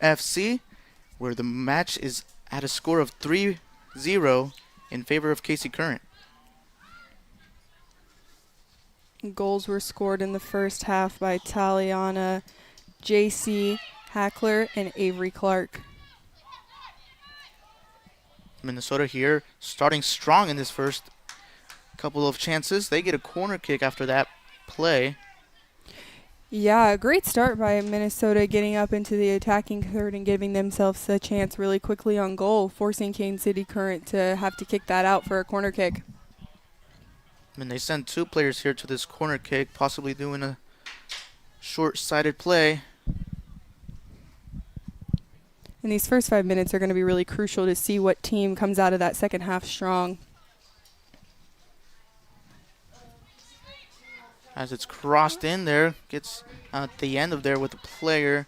FC, where the match is at a score of 3-0 in favor of KC Current. Goals were scored in the first half by Taliana, JC Hackler, and Avery Clark. Minnesota here starting strong in this first couple of chances. They get a corner kick after that play. Yeah, a great start by Minnesota getting up into the attacking third and giving themselves a chance really quickly on goal, forcing Kansas City Current to have to kick that out for a corner kick. And they send two players here to this corner kick, possibly doing a short-sighted play. And these first 5 minutes are going to be really crucial to see what team comes out of that second half strong. As it's crossed in there, gets at the end of there with the player,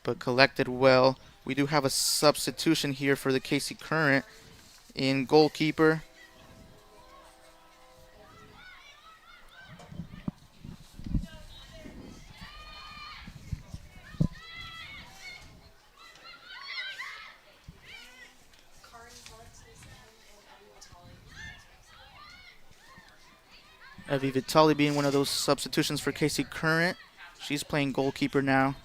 but collected well. We do have a substitution here for the KC Current in goalkeeper. Evie Vitali being one of those substitutions for KC Current. She's playing goalkeeper now.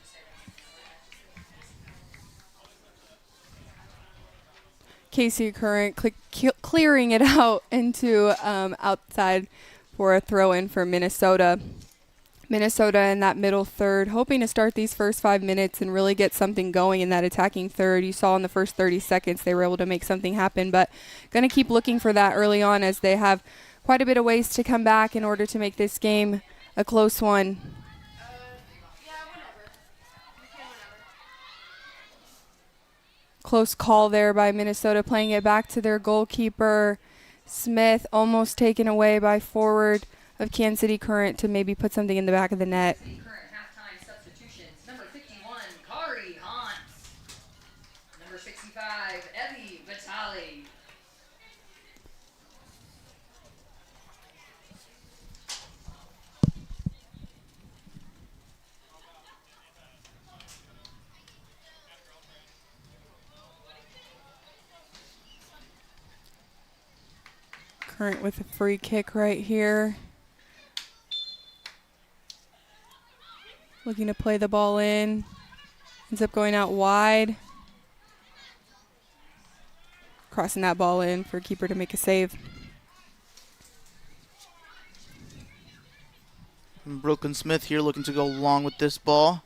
KC Current clearing it out into outside for a throw-in for Minnesota. Minnesota in that middle third, hoping to start these first 5 minutes and really get something going in that attacking third. You saw in the first 30 seconds they were able to make something happen, but going to keep looking for that early on as they have quite a bit of ways to come back in order to make this game a close one. Close call there by Minnesota, playing it back to their goalkeeper, Smith, almost taken away by forward of Kansas City Current to maybe put something in the back of the net. Current halftime substitutions. Number 51, Kari Hans. Number 65, Evie Vitali. Current with a free kick right here. Looking to play the ball in. Ends up going out wide. Crossing that ball in for keeper to make a save. And Brooklyn Smith here looking to go long with this ball.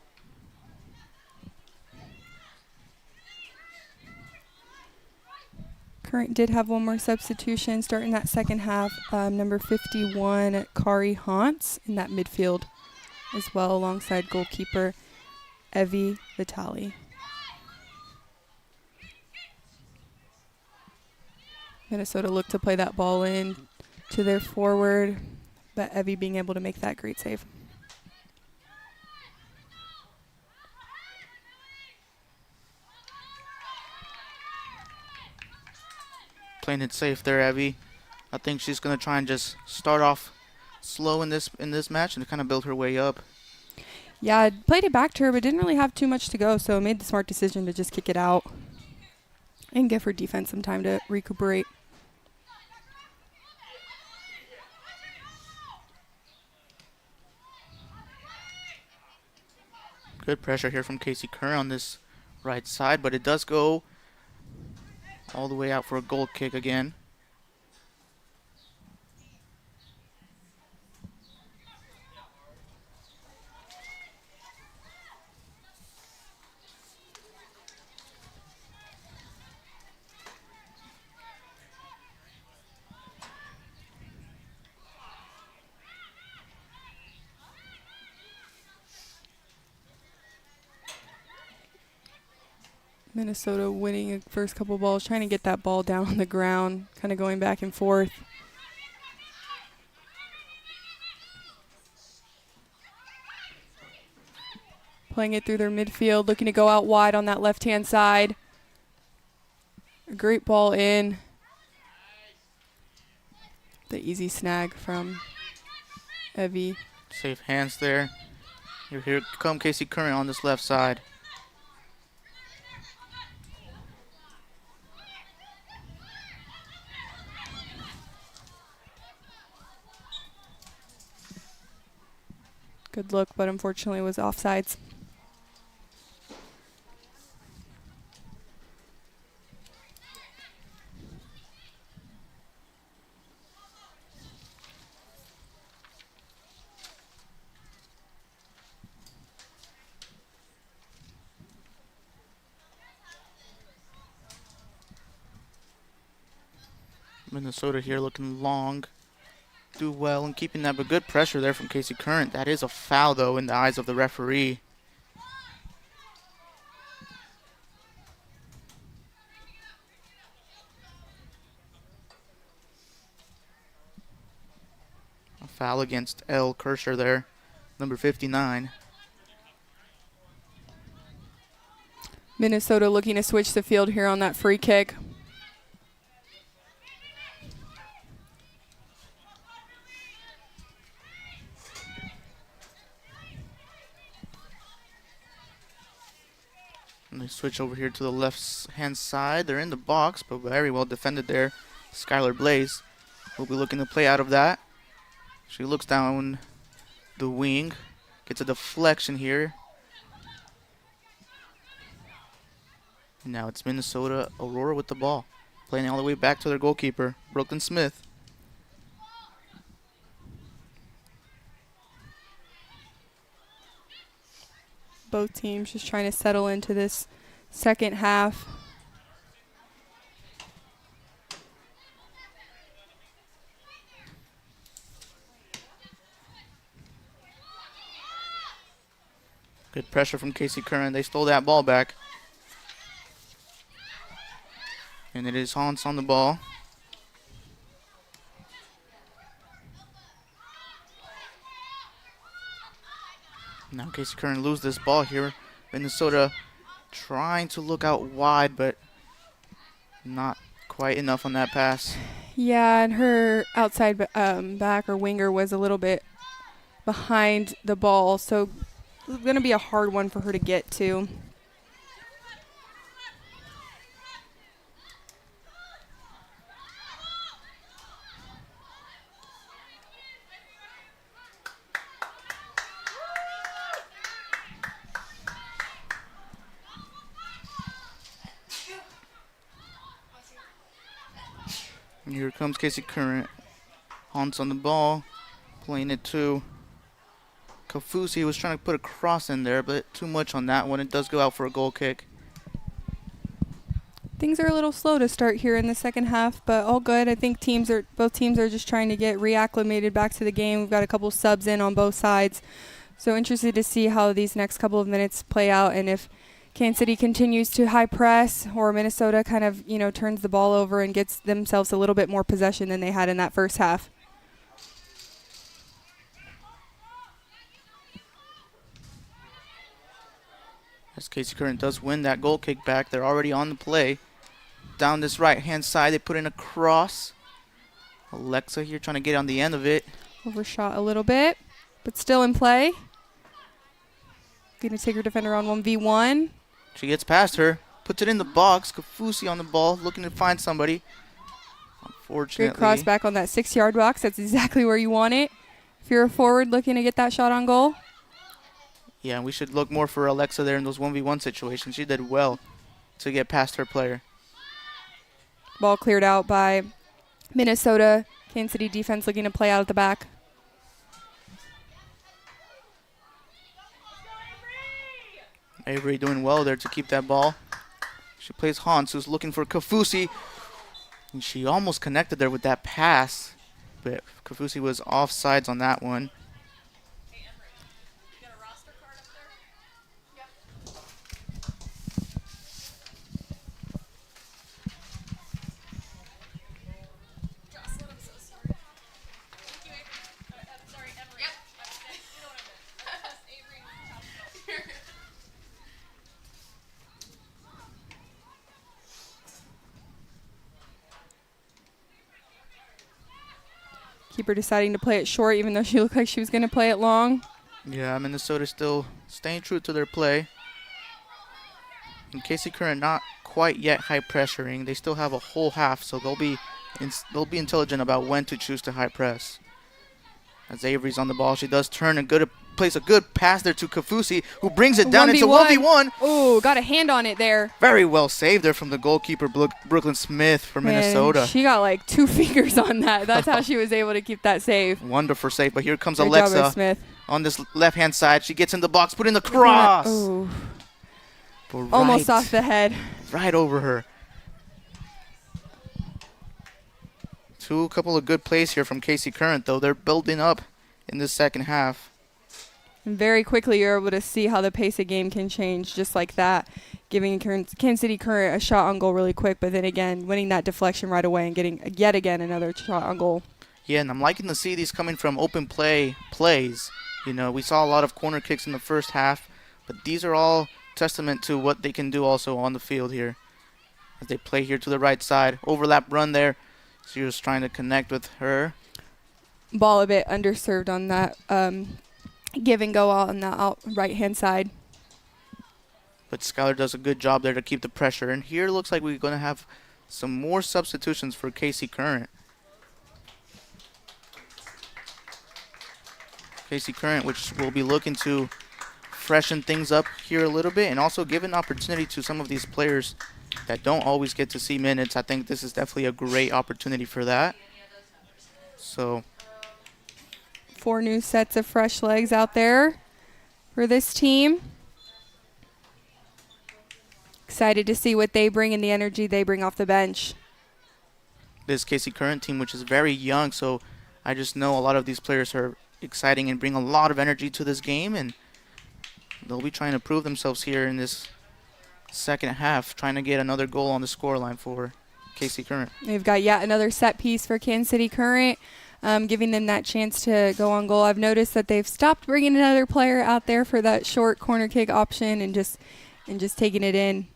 Current did have one more substitution starting that second half. Number 51, Kari Hans in that midfield as well, alongside goalkeeper Evie Vitali. Minnesota looked to play that ball in to their forward, but Evie being able to make that great save. Playing it safe there, Evie. I think she's gonna try and just start off slow in this match and kind of build her way up. Yeah, I played it back to her, but didn't really have too much to go, so made the smart decision to just kick it out and give her defense some time to recuperate. Good pressure here from KC Current on this right side, but it does go all the way out for a goal kick again. Minnesota winning the first couple balls, trying to get that ball down on the ground, kind of going back and forth. Playing it through their midfield, looking to go out wide on that left-hand side. A great ball in. The easy snag from Evie. Safe hands there. Here come Casey Curran on this left side. Good look, but unfortunately was offsides. Minnesota here looking long. Do well in keeping that, but good pressure there from Casey Curran. That is a foul, though, in the eyes of the referee. A foul against L. Kirscher there, number 59. Minnesota looking to switch the field here on that free kick. And they switch over here to the left-hand side. They're in the box, but very well defended there. Skylar Blaze will be looking to play out of that. She looks down the wing, gets a deflection here. And now it's Minnesota Aurora with the ball, playing all the way back to their goalkeeper, Brooklyn Smith. Both teams just trying to settle into this second half. Good pressure from Casey Curran. They stole that ball back. And it is Hans on the ball. Now Casey Curran lose this ball here. Minnesota trying to look out wide, but not quite enough on that pass. Yeah, and her outside back or winger was a little bit behind the ball, so it's going to be a hard one for her to get to. And here comes Casey Curran. Hans on the ball, playing it to Kafusi. Was trying to put a cross in there, but too much on that one. It does go out for a goal kick. Things are a little slow to start here in the second half, but all good. I think both teams are just trying to get reacclimated back to the game. We've got a couple subs in on both sides. So interested to see how these next couple of minutes play out, and if Kansas City continues to high press or Minnesota kind of, turns the ball over and gets themselves a little bit more possession than they had in that first half. As Casey Curran does win that goal kick back, they're already on the play. Down this right-hand side, they put in a cross. Alexa here trying to get on the end of it. Overshot a little bit, but still in play. Going to take her defender on 1v1. She gets past her, puts it in the box. Kafusi on the ball, looking to find somebody. Unfortunately. Great cross back on that 6-yard box. That's exactly where you want it. If you're a forward looking to get that shot on goal. Yeah, we should look more for Alexa there in those 1v1 situations. She did well to get past her player. Ball cleared out by Minnesota. Kansas City defense looking to play out at the back. Avery doing well there to keep that ball. She plays Hans, who's looking for Kafusi. And she almost connected there with that pass, but Kafusi was offsides on that one. Keeper deciding to play it short, even though she looked like she was going to play it long. Yeah, Minnesota still staying true to their play. And Casey Current not quite yet high pressuring. They still have a whole half, so they'll be intelligent about when to choose to high press. As Avery's on the ball, she does turn and plays a good pass there to Kafusi, who brings it down into 1v1. Oh, got a hand on it there. Very well saved there from the goalkeeper, Brooklyn Smith for Minnesota. She got like 2 fingers on that. That's how she was able to keep that save. Wonderful save, but here comes Good Alexa job, Smith. on this left-hand side. She gets in the box, put in the cross. Ooh. But Almost off the head. Right over her. Couple of good plays here from Casey Current, though. They're building up in the second half. And very quickly, you're able to see how the pace of game can change just like that, giving Kansas City Current a shot on goal really quick, but then again, winning that deflection right away and getting yet again another shot on goal. Yeah, and I'm liking to see these coming from open plays. You know, we saw a lot of corner kicks in the first half, but these are all testament to what they can do also on the field here. As they play here to the right side. Overlap run there. She was trying to connect with her. Ball a bit underserved on that give and go out on the out right-hand side. But Skylar does a good job there to keep the pressure. And here looks like we're going to have some more substitutions for Casey Current. Casey Current, which will be looking to freshen things up here a little bit and also give an opportunity to some of these players that don't always get to see minutes. I think this is definitely a great opportunity for that. So 4 new sets of fresh legs out there for this team. Excited to see what they bring and the energy they bring off the bench. This Casey Current team, which is very young, so I just know a lot of these players are exciting and bring a lot of energy to this game, and they'll be trying to prove themselves here in this second half, trying to get another goal on the scoreline for Casey Current. They've got yet another set piece for Kansas City Current, giving them that chance to go on goal. I've noticed that they've stopped bringing another player out there for that short corner kick option and just taking it in.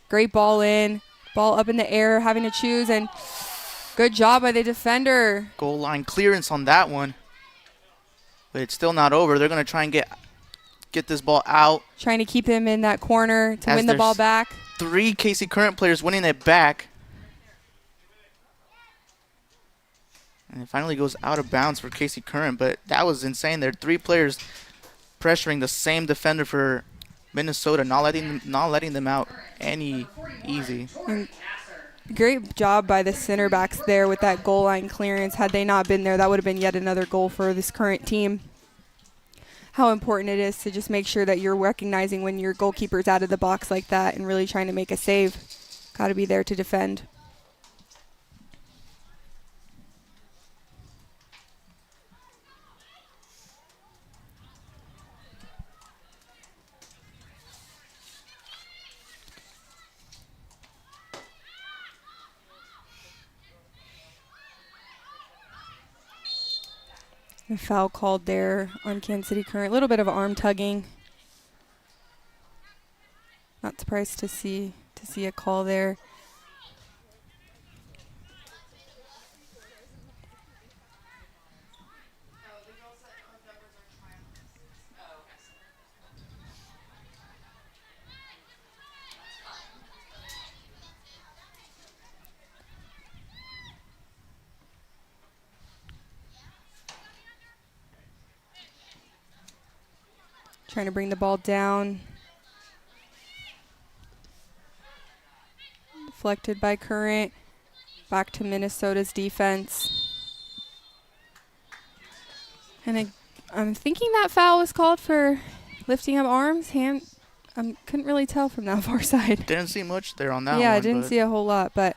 Great ball in, ball up in the air, having to choose, and good job by the defender. Goal line clearance on that one, but it's still not over. They're going to try and get this ball out. Trying to keep him in that corner to win the ball back. 3 Casey Current players winning it back. And it finally goes out of bounds for Casey Current, but that was insane. There are 3 players pressuring the same defender for Minnesota, not letting them out any easy. And great job by the center backs there with that goal line clearance. Had they not been there, that would have been yet another goal for this Current team. How important it is to just make sure that you're recognizing when your goalkeeper's out of the box like that and really trying to make a save. Got to be there to defend. A foul called there on Kansas City Current. A little bit of arm tugging. Not surprised to see a call there. Trying to bring the ball down. Deflected by Current. Back to Minnesota's defense. And I'm thinking that foul was called for lifting up arms. Couldn't really tell from that far side. Didn't see much there on that one. Yeah, I didn't see a whole lot, but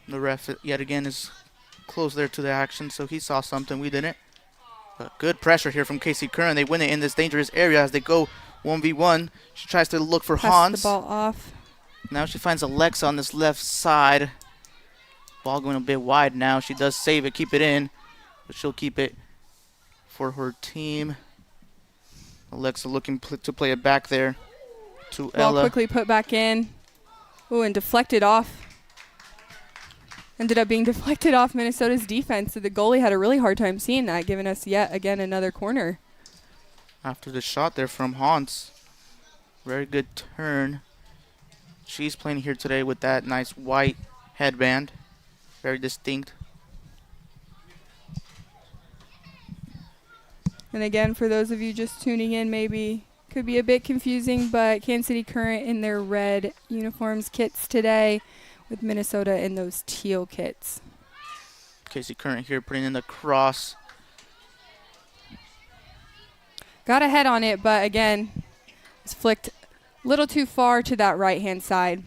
the ref yet again is close there to the action, so he saw something we didn't. But good pressure here from Casey Curran. They win it in this dangerous area as they go 1v1. She tries to look for Hans. The ball off. Now she finds Alexa on this left side. Ball going a bit wide now. She does save it, keep it in, but she'll keep it for her team. Alexa looking to play it back there to Ball Ella. quickly put back in. Ooh, and deflected off. ended up being deflected off Minnesota's defense. So the goalie had a really hard time seeing that, giving us yet again another corner. After the shot there from Hans. Very good turn. She's playing here today with that nice white headband. Very distinct. And again, for those of you just tuning in, maybe could be a bit confusing, but Kansas City Current in their red uniforms kits today with Minnesota in those teal kits. Casey Current here putting in the cross. Got a head on it, but again, it's flicked a little too far to that right-hand side.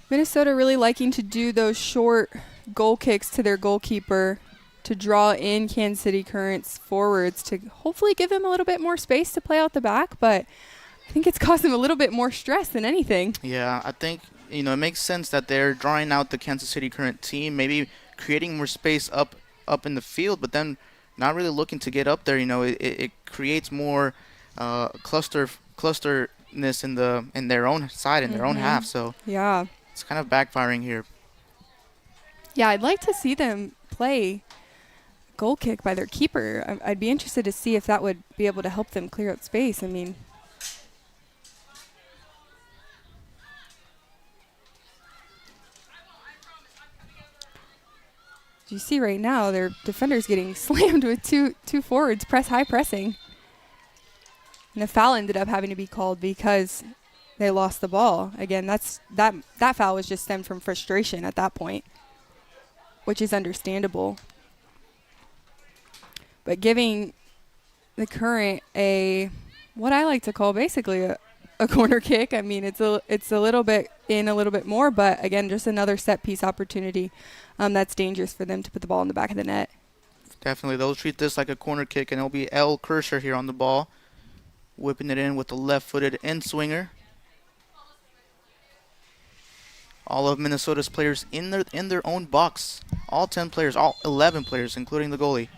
Minnesota really liking to do those short goal kicks to their goalkeeper to draw in Kansas City Current's forwards to hopefully give them a little bit more space to play out the back, but I think it's caused them a little bit more stress than anything. Yeah, I think, it makes sense that they're drawing out the Kansas City Current team, maybe creating more space up in the field, but then not really looking to get up there. It creates more clusterness in their own side, in their own half, so Yeah. it's kind of backfiring here. Yeah, I'd like to see them play goal kick by their keeper. I'd be interested to see if that would be able to help them clear out space. I mean, you see right now their defender's getting slammed with two forwards, high pressing. And the foul ended up having to be called because they lost the ball. Again, that foul was just stemmed from frustration at that point, which is understandable. But giving the Current what I like to call basically a corner kick. I mean, it's a little bit in, a little bit more, but again, just another set piece opportunity that's dangerous for them to put the ball in the back of the net. Definitely, they'll treat this like a corner kick, and it'll be L. Kirscher here on the ball, whipping it in with the left-footed in-swinger. All of Minnesota's players in their own box. All 10 players, all 11 players, including the goalie.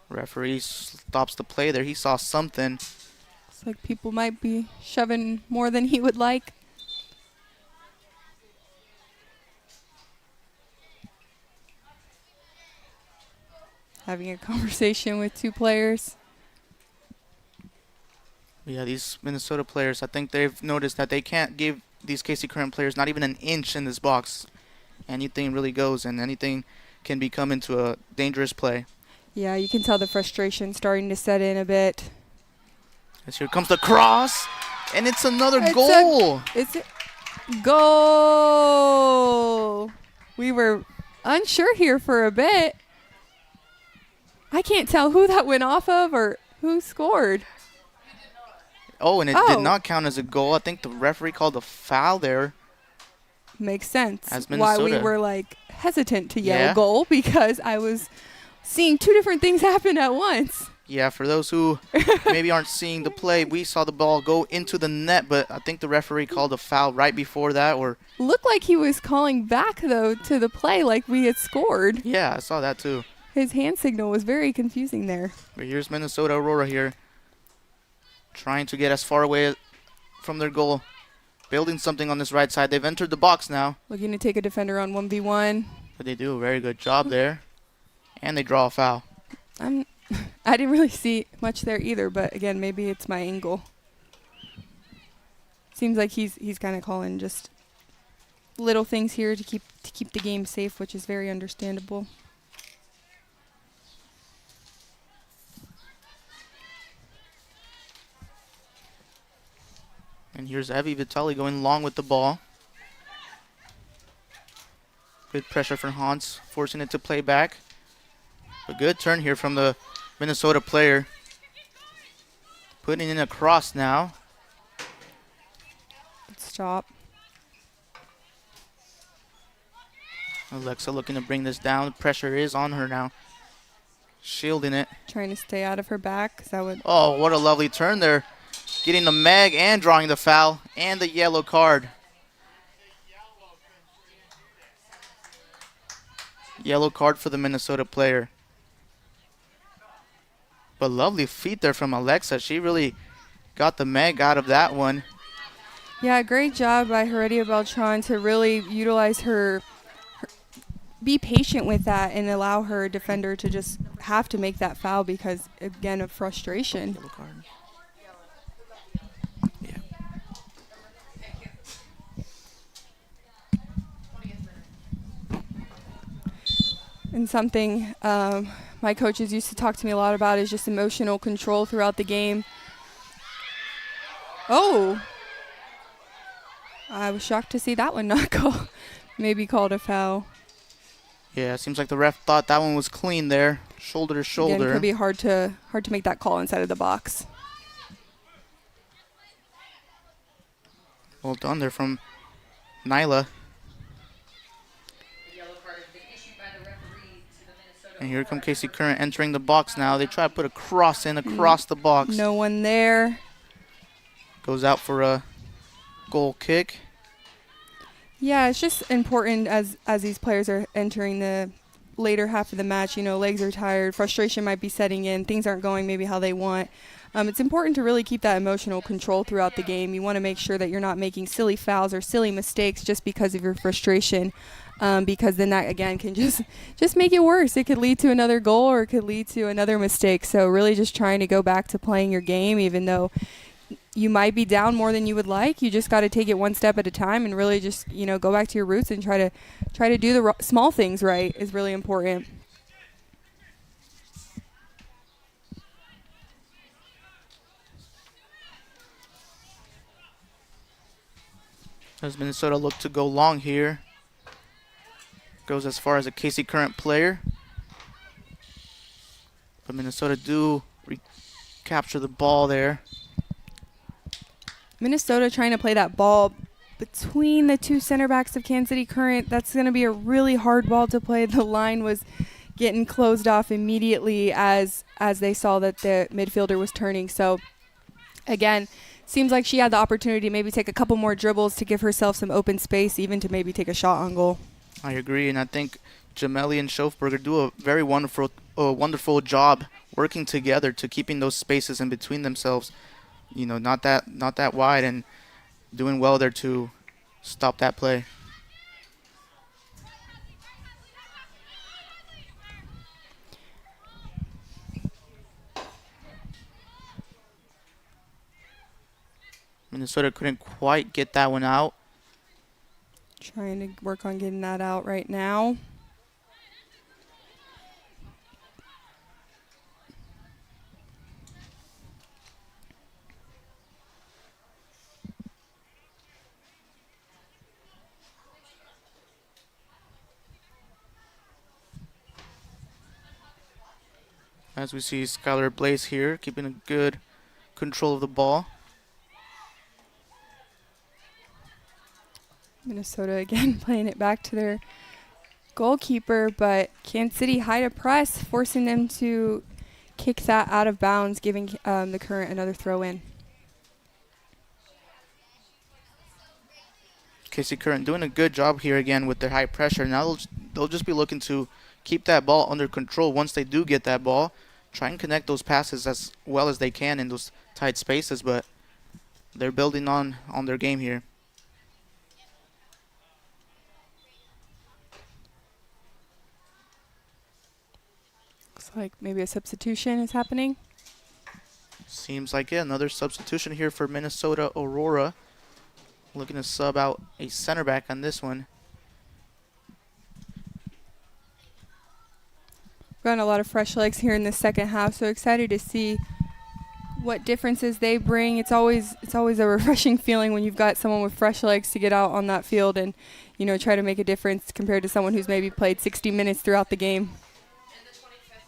Referee stops the play there. He saw something. Looks like people might be shoving more than he would like. Having a conversation with two players. Yeah, these Minnesota players, I think they've noticed that they can't give these KC Current players not even an inch in this box. Anything really goes, and anything can become into a dangerous play. Yeah, you can tell the frustration starting to set in a bit. As here comes the cross, and it's another goal. It's a goal. We were unsure here for a bit. I can't tell who that went off of or who scored. Oh, and it did not count as a goal. I think the referee called a foul there. Makes sense As why we Minnesota. were hesitant to yell goal, because I was seeing two different things happen at once. Yeah, for those who maybe aren't seeing the play, we saw the ball go into the net, but I think the referee called a foul right before that. Or looked like he was calling back, though, to the play like we had scored. Yeah, I saw that too. His hand signal was very confusing there. But here's Minnesota Aurora here, trying to get as far away from their goal, building something on this right side. They've entered the box now. Looking to take a defender on 1v1. But they do a very good job there. And they draw a foul. I didn't really see much there either, but again, maybe it's my angle. Seems like he's kind of calling just little things here to keep the game safe, which is very understandable. And here's Evie Vitali going long with the ball. Good pressure from Hans, forcing it to play back. A good turn here from the Minnesota player. Putting in a cross now. Good stop. Alexa looking to bring this down. Pressure is on her now. Shielding it. Trying to stay out of her back, 'cause that would... Oh, what a lovely turn there. Getting the mag and drawing the foul and the yellow card. Yellow card for the Minnesota player. But lovely feet there from Alexa. She really got the meg out of that one. Yeah, great job by Heredia Beltran to really utilize be patient with that and allow her defender to just have to make that foul because, again, of frustration. Yellow card. Yeah. And something my coaches used to talk to me a lot about is just emotional control throughout the game. Oh, I was shocked to see that one not go, maybe called a foul. Yeah, it seems like the ref thought that one was clean there, shoulder to shoulder. Again, could be hard to make that call inside of the box. Well done there from Nyla. The yellow card has been issued by the referee to the Minnesota. And here come KC Current entering the box now. They try to put a cross in across the box. No one there. Goes out for a goal kick. Yeah, it's just important as these players are entering the later half of the match. You know, legs are tired, frustration might be setting in, things aren't going maybe how they want. It's important to really keep that emotional control throughout the game. You want to make sure that you're not making silly fouls or silly mistakes just because of your frustration, because then that, again, can just make it worse. It could lead to another goal or it could lead to another mistake. So really just trying to go back to playing your game, even though you might be down more than you would like. You just got to take it one step at a time and really just, you know, go back to your roots and try to do the small things right is really important. As Minnesota look to go long here. Goes as far as a KC Current player. But Minnesota do recapture the ball there. Minnesota trying to play that ball between the two center backs of Kansas City Current. That's going to be a really hard ball to play. The line was getting closed off immediately as they saw that the midfielder was turning. So, again, seems like she had the opportunity to maybe take a couple more dribbles to give herself some open space, even to maybe take a shot on goal. I agree, and I think Jameli and Schofberger do a very wonderful job working together to keeping those spaces in between themselves. You know, not that wide, and doing well there to stop that play. Minnesota couldn't quite get that one out. Trying to work on getting that out right now. As we see Skylar Blaze here, keeping a good control of the ball. Minnesota again playing it back to their goalkeeper, but Kansas City high to press, forcing them to kick that out of bounds, giving the Current another throw in. KC Current doing a good job here again with their high pressure. Now they'll just be looking to keep that ball under control once they do get that ball. Try and connect those passes as well as they can in those tight spaces, but they're building on their game here. Looks like maybe a substitution is happening. Seems like it. Another substitution here for Minnesota Aurora. Looking to sub out a center back on this one. Gotten a lot of fresh legs here in the second half, so excited to see what differences they bring. It's always a refreshing feeling when you've got someone with fresh legs to get out on that field and, you know, try to make a difference compared to someone who's maybe played 60 minutes throughout the game.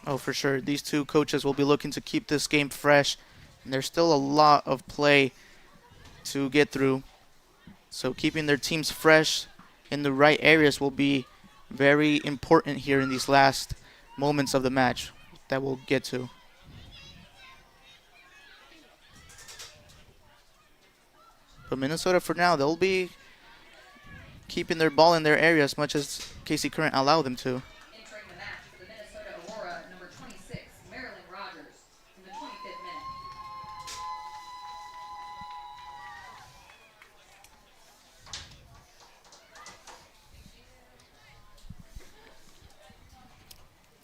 Oh, for sure. These two coaches will be looking to keep this game fresh. And there's still a lot of play to get through. So keeping their teams fresh in the right areas will be very important here in these last moments of the match that we'll get to. But Minnesota, for now, they'll be keeping their ball in their area as much as KC Current allow them to. Entering the match for the Minnesota Aurora, number 26, Marilyn Rogers, in the 25th minute.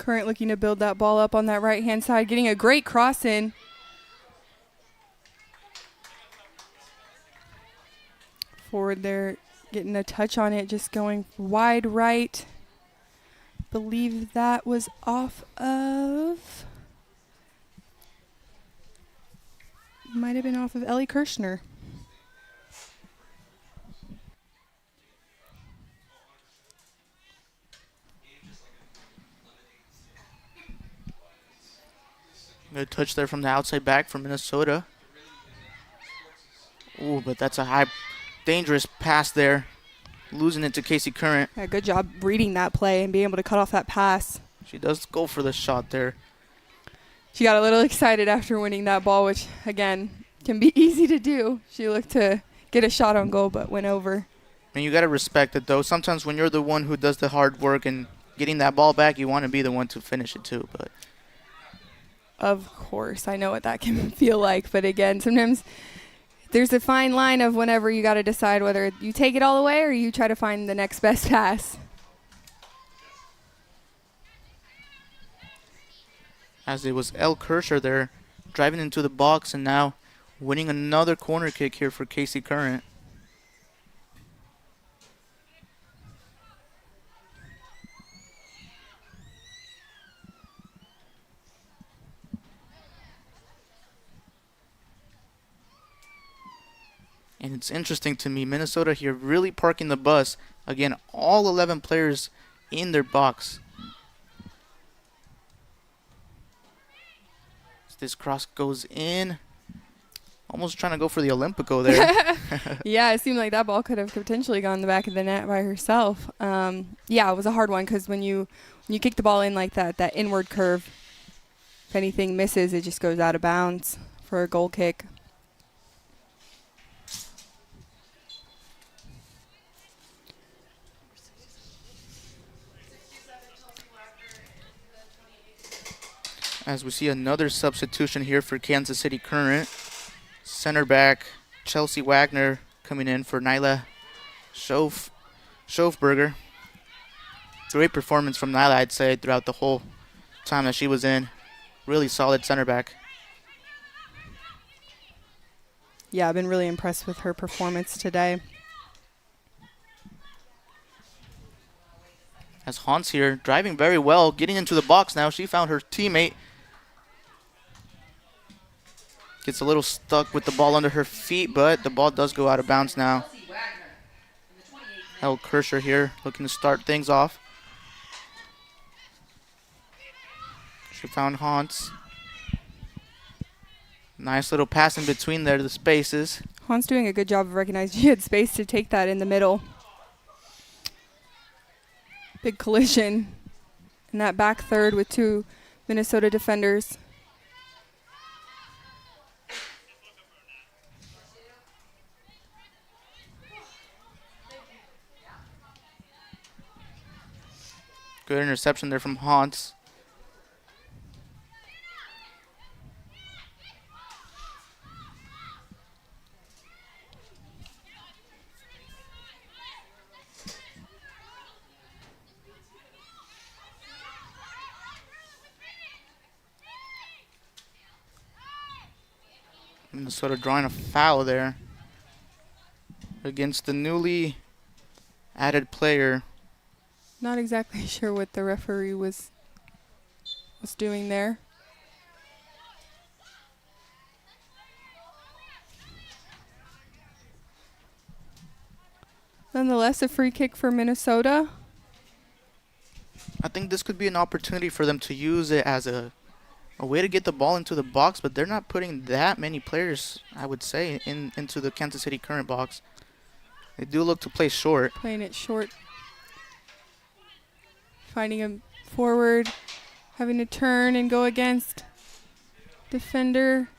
Current looking to build that ball up on that right-hand side, getting a great cross in. Forward there, getting a touch on it, just going wide right. Believe that was off of, might have been off of Ellie Kirshner. Good touch there from the outside back for Minnesota. Ooh, but that's a high, dangerous pass there. Losing it to Casey Current. Yeah, good job reading that play and being able to cut off that pass. She does go for the shot there. She got a little excited after winning that ball, which, again, can be easy to do. She looked to get a shot on goal, but went over. And you got to respect it, though. Sometimes when you're the one who does the hard work and getting that ball back, you want to be the one to finish it, too. But of course, I know what that can feel like. But, again, sometimes there's a fine line of whenever you got to decide whether you take it all away or you try to find the next best pass. as it was El Kirscher there driving into the box and now winning another corner kick here for Casey Current. And it's interesting to me, Minnesota here really parking the bus. Again, all 11 players in their box. As this cross goes in. Almost trying to go for the Olympico there. Yeah, it seemed like that ball could have potentially gone in the back of the net by herself. Yeah, it was a hard one because when you kick the ball in like that inward curve, if anything misses, it just goes out of bounds for a goal kick. As we see another substitution here for Kansas City Current. Center back Chelsea Wagner coming in for Nyla Schofberger. Great performance from Nyla, I'd say, throughout the whole time that she was in. Really solid center back. Yeah, I've been really impressed with her performance today. As Hans here, driving very well, getting into the box now. She found her teammate. Gets a little stuck with the ball under her feet, but the ball does go out of bounds now. El Kirscher here looking to start things off. She found Hans. Nice little pass in between there, the spaces. Hans doing a good job of recognizing she had space to take that in the middle. Big collision in that back third with two Minnesota defenders. Good interception there from Hans. Minnesota drawing a foul there against the newly added player. Not exactly sure what the referee was doing there. Nonetheless, a free kick for Minnesota. I think this could be an opportunity for them to use it as a way to get the ball into the box, but they're not putting that many players, I would say, into the Kansas City Current box. They do look to play short. Playing it short. Finding him forward, having to turn and go against defender.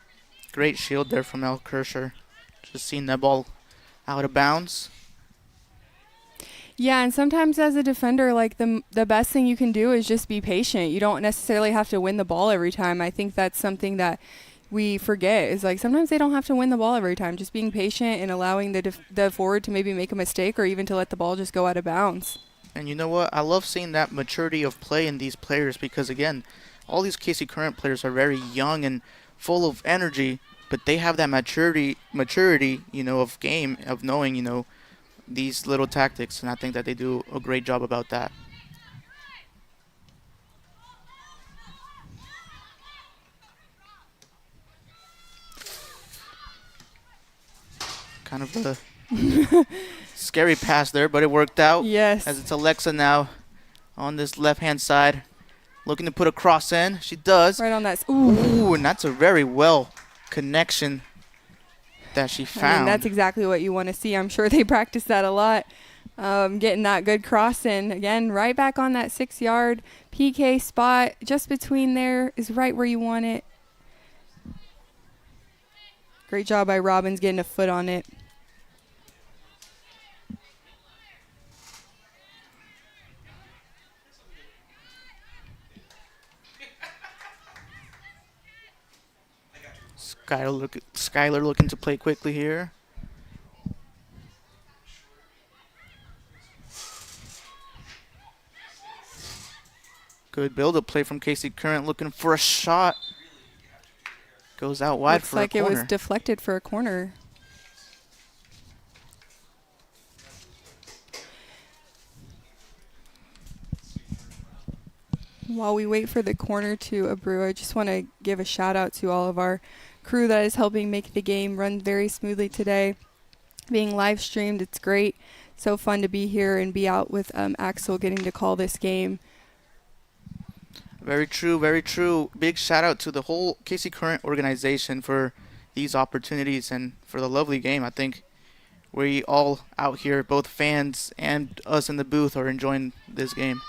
Great shield there from El Kirscher. Just seeing that ball out of bounds. Yeah, and sometimes as a defender, like the best thing you can do is just be patient. You don't necessarily have to win the ball every time. I think that's something that we forget is like sometimes they don't have to win the ball every time. Just being patient and allowing the forward to maybe make a mistake or even to let the ball just go out of bounds. And you know what? I love seeing that maturity of play in these players because, again, all these KC Current players are very young and full of energy, but they have that maturity, of game, of knowing, these little tactics, and I think that they do a great job about that. Kind of a scary pass there, but it worked out. Yes. As it's Alexa now on this left-hand side, looking to put a cross in. She does. Right on that. Ooh, and that's a very well connection that she found. I mean, that's exactly what you want to see. I'm sure they practice that a lot. Getting that good cross in. Again, right back on that 6-yard PK spot. Just between there is right where you want it. Great job by Robbins getting a foot on it. Skylar looking to play quickly here. Good build-up play from KC Current, looking for a shot. Goes out wide Looks for like a corner. it was deflected for a corner. While we wait for the corner to brew, I just want to give a shout out to all of our crew that is helping make the game run very smoothly today. Being live streamed, it's great. So fun to be here and be out with Axel getting to call this game. Very true, very true. Big shout out to the whole KC Current organization for these opportunities and for the lovely game. I think we all out here, both fans and us in the booth, are enjoying this game.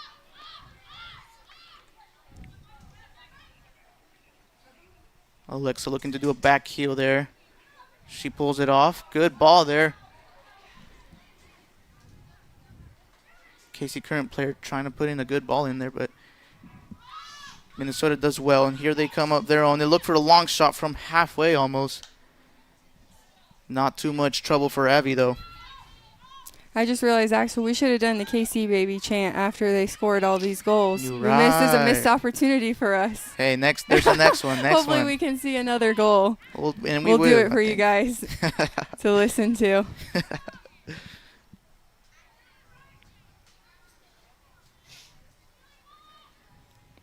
Alexa looking to do a back heel there. She pulls it off. Good ball there. KC Current player trying to put in a good ball in there, but Minnesota does well. And here they come up their own. They look for a long shot from halfway almost. Not too much trouble for Abby, though. I just realized, Axel, we should have done the KC baby chant after they scored all these goals. You're This is a right. missed opportunity for us. Hey, there's the next one. Hopefully we can see another goal. We'll do it for you guys to listen to.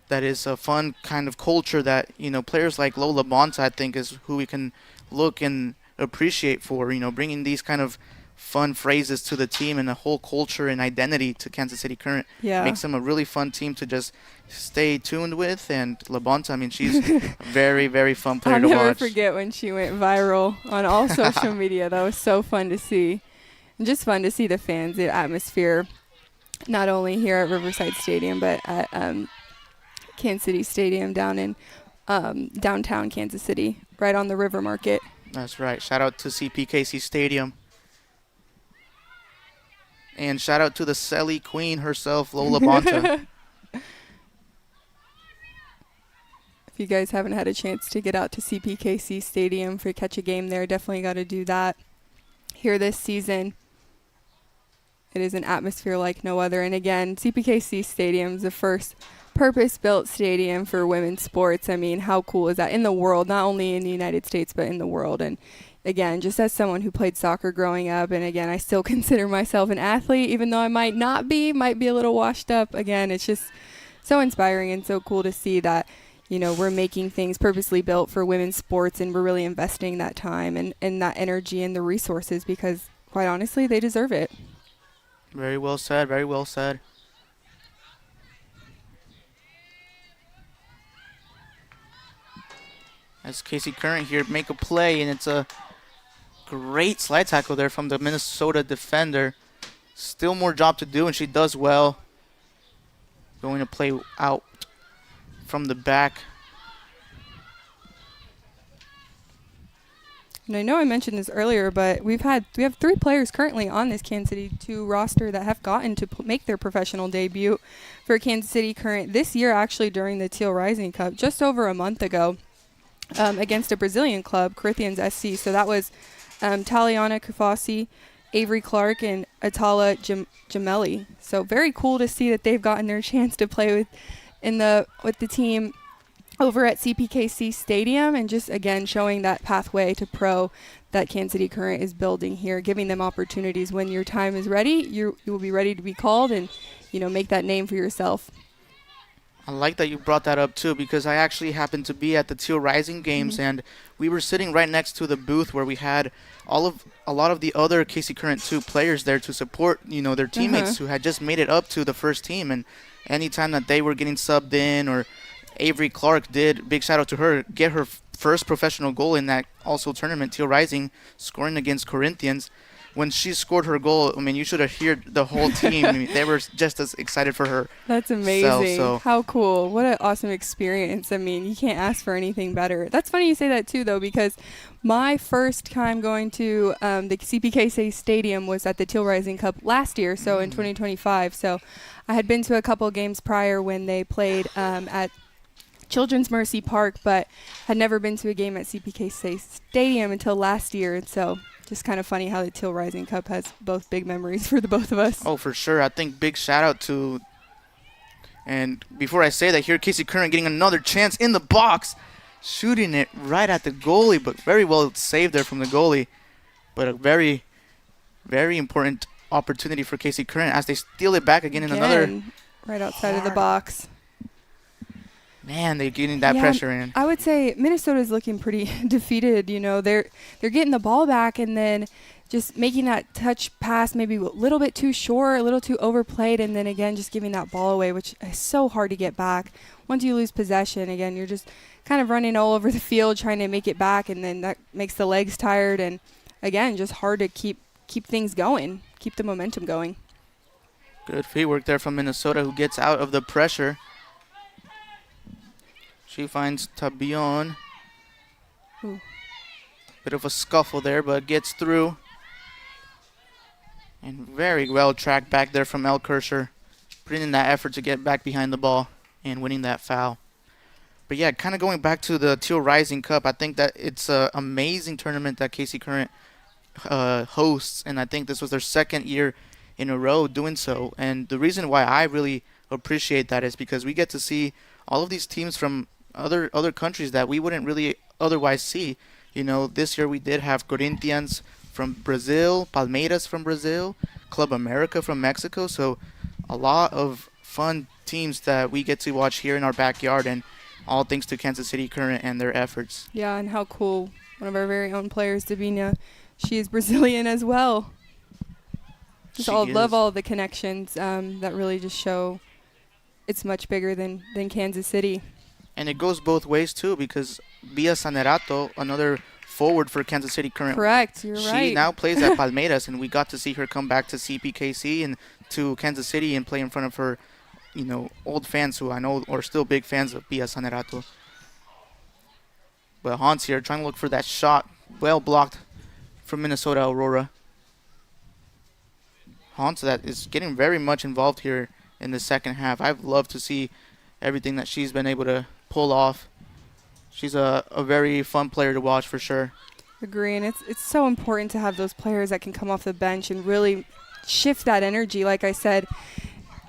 That is a fun kind of culture that, players like Lola Bonta, I think, is who we can look and appreciate for, bringing these kind of fun phrases to the team and the whole culture and identity to Kansas City Current. Yeah. Makes them a really fun team to just stay tuned with. And LaBonta, I mean, she's a very, very fun player to watch. I'll never forget when she went viral on all social media. That was so fun to see. And just fun to see the fans, the atmosphere, not only here at Riverside Stadium, but at Kansas City Stadium down in downtown Kansas City, right on the River Market. That's right. Shout out to CPKC Stadium. And shout out to the Selly Queen herself, Lola Bonta. If you guys haven't had a chance to get out to CPKC Stadium for catch a game there, definitely got to do that here this season. It is an atmosphere like no other. And again, CPKC Stadium is the first purpose-built stadium for women's sports. I mean, how cool is that? In the world, not only in the United States, but in the world. And again, just as someone who played soccer growing up, and again, I still consider myself an athlete, even though I might be a little washed up. Again, it's just so inspiring and so cool to see that, we're making things purposely built for women's sports, and we're really investing that time and that energy and the resources because, quite honestly, they deserve it. Very well said, very well said. As KC Current here make a play, and it's a great slide tackle there from the Minnesota defender. Still more job to do, and she does well. Going to play out from the back. And I know I mentioned this earlier, but we have 3 players currently on this Kansas City 2 roster that have gotten to make their professional debut for Kansas City Current this year, actually during the Teal Rising Cup, just over a month ago. Against a Brazilian club, Corinthians SC. So that was Taliana Kufasi, Avery Clark, and Atala Gemelli. So very cool to see that they've gotten their chance to play with the team over at CPKC Stadium, and just again showing that pathway to pro that Kansas City Current is building here, giving them opportunities. When your time is ready, you will be ready to be called and make that name for yourself. I like that you brought that up too, because I actually happened to be at the Teal Rising games, and we were sitting right next to the booth where we had a lot of the other KC Current 2 players there to support their teammates who had just made it up to the first team. And anytime that they were getting subbed in, or Avery Clark did, big shout out to her, get her first professional goal in that also tournament, Teal Rising, scoring against Corinthians. When she scored her goal, I mean, you should have heard the whole team. I mean, they were just as excited for her. That's amazing. How cool. What an awesome experience. I mean, you can't ask for anything better. That's funny you say that, too, though, because my first time going to the CPKC Stadium was at the Teal Rising Cup last year, so in 2025. So I had been to a couple games prior when they played at Children's Mercy Park, but had never been to a game at CPKC Stadium until last year. And so just kind of funny how the Teal Rising Cup has both big memories for the both of us. Oh, for sure. I think big shout out to, and before I say that, here KC Current getting another chance in the box, shooting it right at the goalie, but very well saved there from the goalie. But a very, very important opportunity for KC Current as they steal it back again in another. Right outside of the box. Man, they're getting that pressure in. I would say Minnesota's looking pretty defeated. They're getting the ball back and then just making that touch pass maybe a little bit too short, a little too overplayed, and then again just giving that ball away, which is so hard to get back. Once you lose possession, again, you're just kind of running all over the field trying to make it back, and then that makes the legs tired, and again, just hard to keep things going, keep the momentum going. Good feet work there from Minnesota, who gets out of the pressure. She finds Tabion. Ooh. Bit of a scuffle there, but gets through. And very well tracked back there from El Kirscher, putting in that effort to get back behind the ball and winning that foul. But yeah, kind of going back to the Teal Rising Cup, I think that it's an amazing tournament that KC Current hosts, and I think this was their second year in a row doing so. And the reason why I really appreciate that is because we get to see all of these teams from other countries that we wouldn't really otherwise see. This year we did have Corinthians from Brazil, Palmeiras from Brazil, Club America from Mexico. So a lot of fun teams that we get to watch here in our backyard, and all thanks to Kansas City Current and their efforts. Yeah, and how cool. One of our very own players, Davina, she is Brazilian as well. Love all the connections that really just show it's much bigger than Kansas City. And it goes both ways, too, because Bia Sanerato, another forward for Kansas City Current. Correct, you're right. She now plays at Palmeiras, and we got to see her come back to CPKC and to Kansas City and play in front of her, old fans who I know are still big fans of Bia Sanerato. But Hans here trying to look for that shot. Well blocked from Minnesota Aurora. Hans that is getting very much involved here in the second half. I've loved to see everything that she's been able to pull off. She's a very fun player to watch for sure. Agree, and it's so important to have those players that can come off the bench and really shift that energy. Like I said,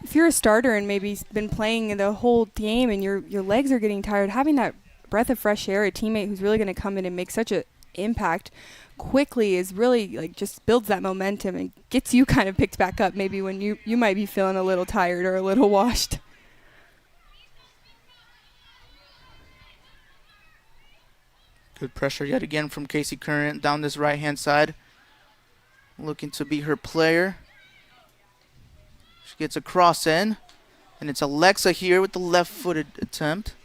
if you're a starter and maybe been playing the whole game and your legs are getting tired, having that breath of fresh air, a teammate who's really going to come in and make such an impact quickly is really just builds that momentum and gets you kind of picked back up maybe when you might be feeling a little tired or a little washed. Good pressure yet again from KC Current down this right-hand side. Looking to be her player. She gets a cross in. And it's Alexa here with the left-footed attempt.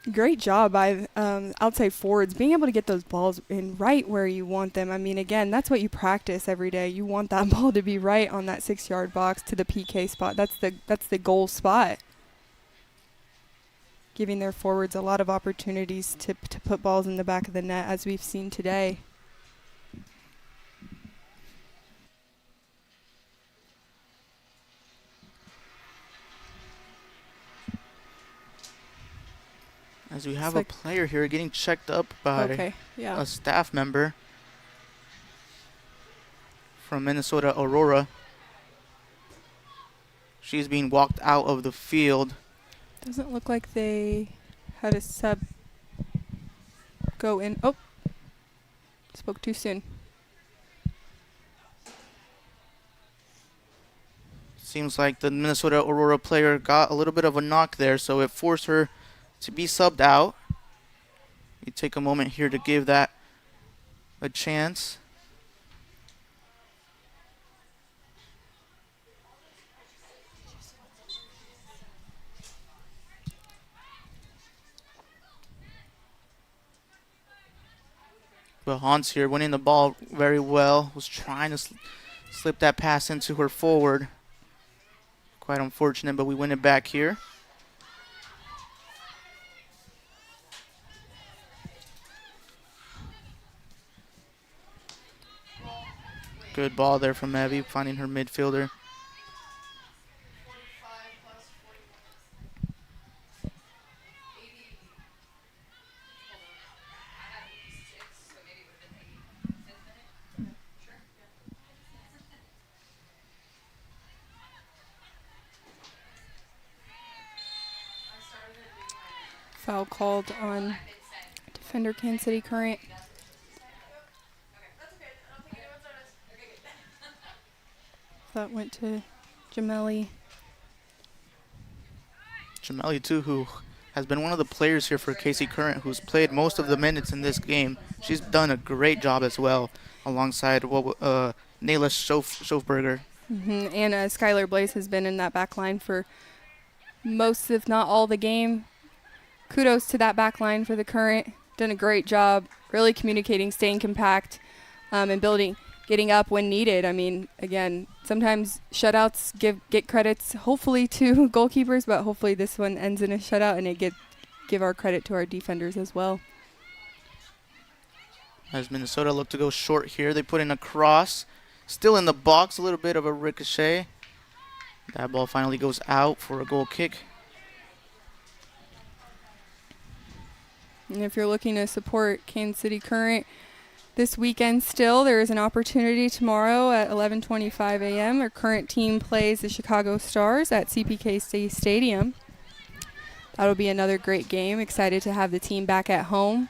Great job by outside forwards, being able to get those balls in right where you want them. I mean, again, that's what you practice every day. You want that ball to be right on that 6-yard box to the PK spot. That's the goal spot. Giving their forwards a lot of opportunities to put balls in the back of the net, as we've seen today. As we have a player here getting checked up by a staff member. from Minnesota Aurora. She's being walked out of the field. Doesn't look like they had a sub go in. Oh, spoke too soon. Seems like the Minnesota Aurora player got a little bit of a knock there, so it forced her to be subbed out. You take a moment here to give that a chance. But Hans here winning the ball very well. Was trying to slip that pass into her forward. Quite unfortunate, but we win it back here. Good ball there from Evie, finding her midfielder. Foul called on defender Kansas City Current. That went to Jameli. Jameli, too, who has been one of the players here for KC Current, who's played most of the minutes in this game. She's done a great job as well, alongside Nayla Schofberger. And Skylar Blaze has been in that back line for most, if not all, the game. Kudos to that back line for the Current. Done a great job, really communicating, staying compact, and getting up when needed. I mean, again, sometimes shutouts get credits, hopefully, to goalkeepers, but hopefully this one ends in a shutout and it give our credit to our defenders as well. As Minnesota look to go short here, they put in a cross. Still in the box, a little bit of a ricochet. That ball finally goes out for a goal kick. And if you're looking to support Kansas City Current this weekend still, there is an opportunity tomorrow at 11:25 a.m. Our current team plays the Chicago Stars at CPK Stadium. That'll be another great game. Excited to have the team back at home.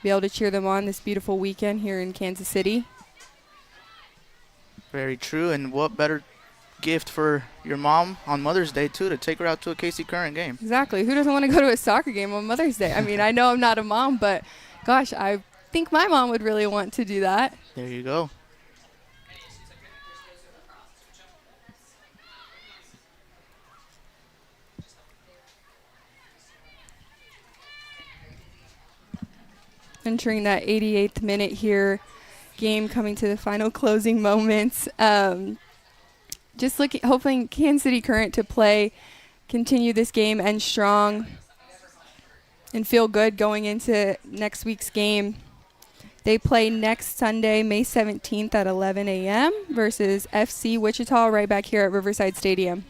Be able to cheer them on this beautiful weekend here in Kansas City. Very true, and what better gift for your mom on Mother's Day, too, to take her out to a KC Current game. Exactly. Who doesn't want to go to a soccer game on Mother's Day? I mean, I know I'm not a mom, but gosh, I think my mom would really want to do that. There you go. Entering that 88th minute here, game coming to the final closing moments. Just hoping Kansas City Current to continue this game and strong and feel good going into next week's game. They play next Sunday, May 17th at 11 a.m. versus FC Wichita right back here at Riverside Stadium.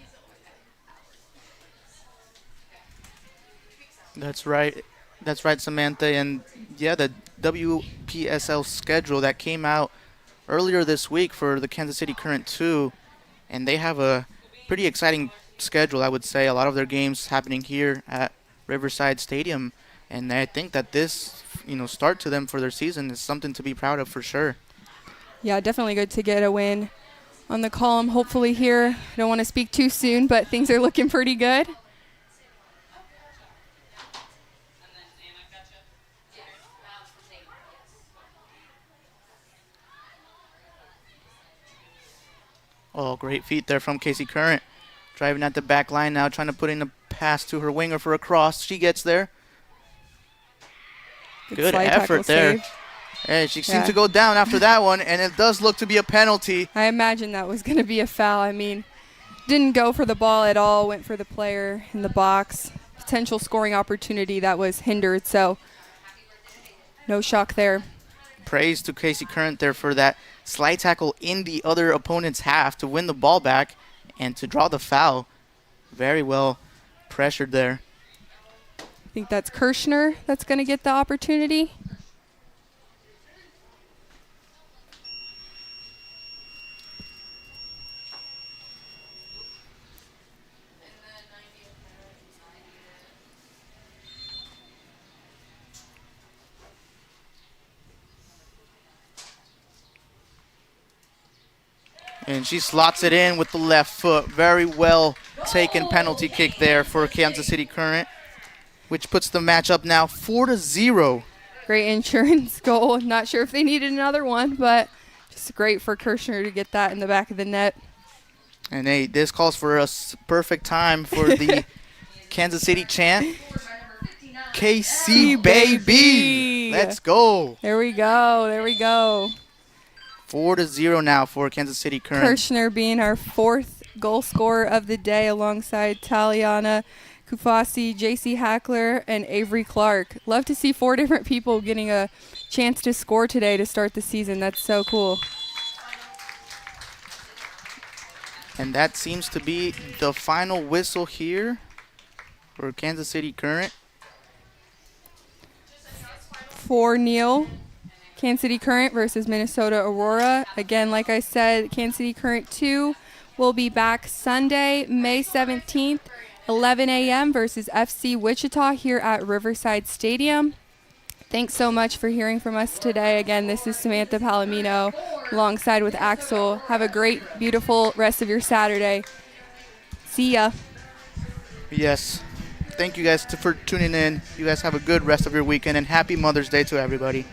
That's right. That's right, Samantha. And, yeah, the WPSL schedule that came out earlier this week for the Kansas City Current 2, and they have a pretty exciting schedule, I would say. A lot of their games happening here at Riverside Stadium, and I think that this, start to them for their season is something to be proud of for sure. Yeah, definitely good to get a win on the column, hopefully here. I don't want to speak too soon, but things are looking pretty good. Oh, great feet there from KC Current. Driving at the back line now, trying to put in a pass to her winger for a cross. She gets there. Good effort there. Hey, she seemed to go down after that one, and it does look to be a penalty. I imagine that was going to be a foul. I mean, didn't go for the ball at all, went for the player in the box. Potential scoring opportunity that was hindered, so no shock there. Praise to KC Current there for that slide tackle in the other opponent's half to win the ball back and to draw the foul. Very well pressured there. I think that's Kirshner that's going to get the opportunity. And she slots it in with the left foot. Very well taken penalty kick there for Kansas City Current, which puts the match up now 4-0. Great insurance goal. Not sure if they needed another one, but just great for Kirshner to get that in the back of the net. And hey, this calls for a perfect time for the Kansas City chant. KC baby. Let's go. There we go. There we go. 4-0 now for Kansas City Current. Kirshner being our 4th goal scorer of the day alongside Taliana Kufasi, JC Hackler, and Avery Clark. Love to see 4 different people getting a chance to score today to start the season. That's so cool. And that seems to be the final whistle here for Kansas City Current. For Neil, Kansas City Current versus Minnesota Aurora. Again, like I said, Kansas City Current 2 will be back Sunday, May 17th, 11 a.m. versus FC Wichita here at Riverside Stadium. Thanks so much for hearing from us today. Again, this is Samantha Palomino alongside with Axel. Have a great, beautiful rest of your Saturday. See ya. Yes. Thank you guys for tuning in. You guys have a good rest of your weekend, and happy Mother's Day to everybody.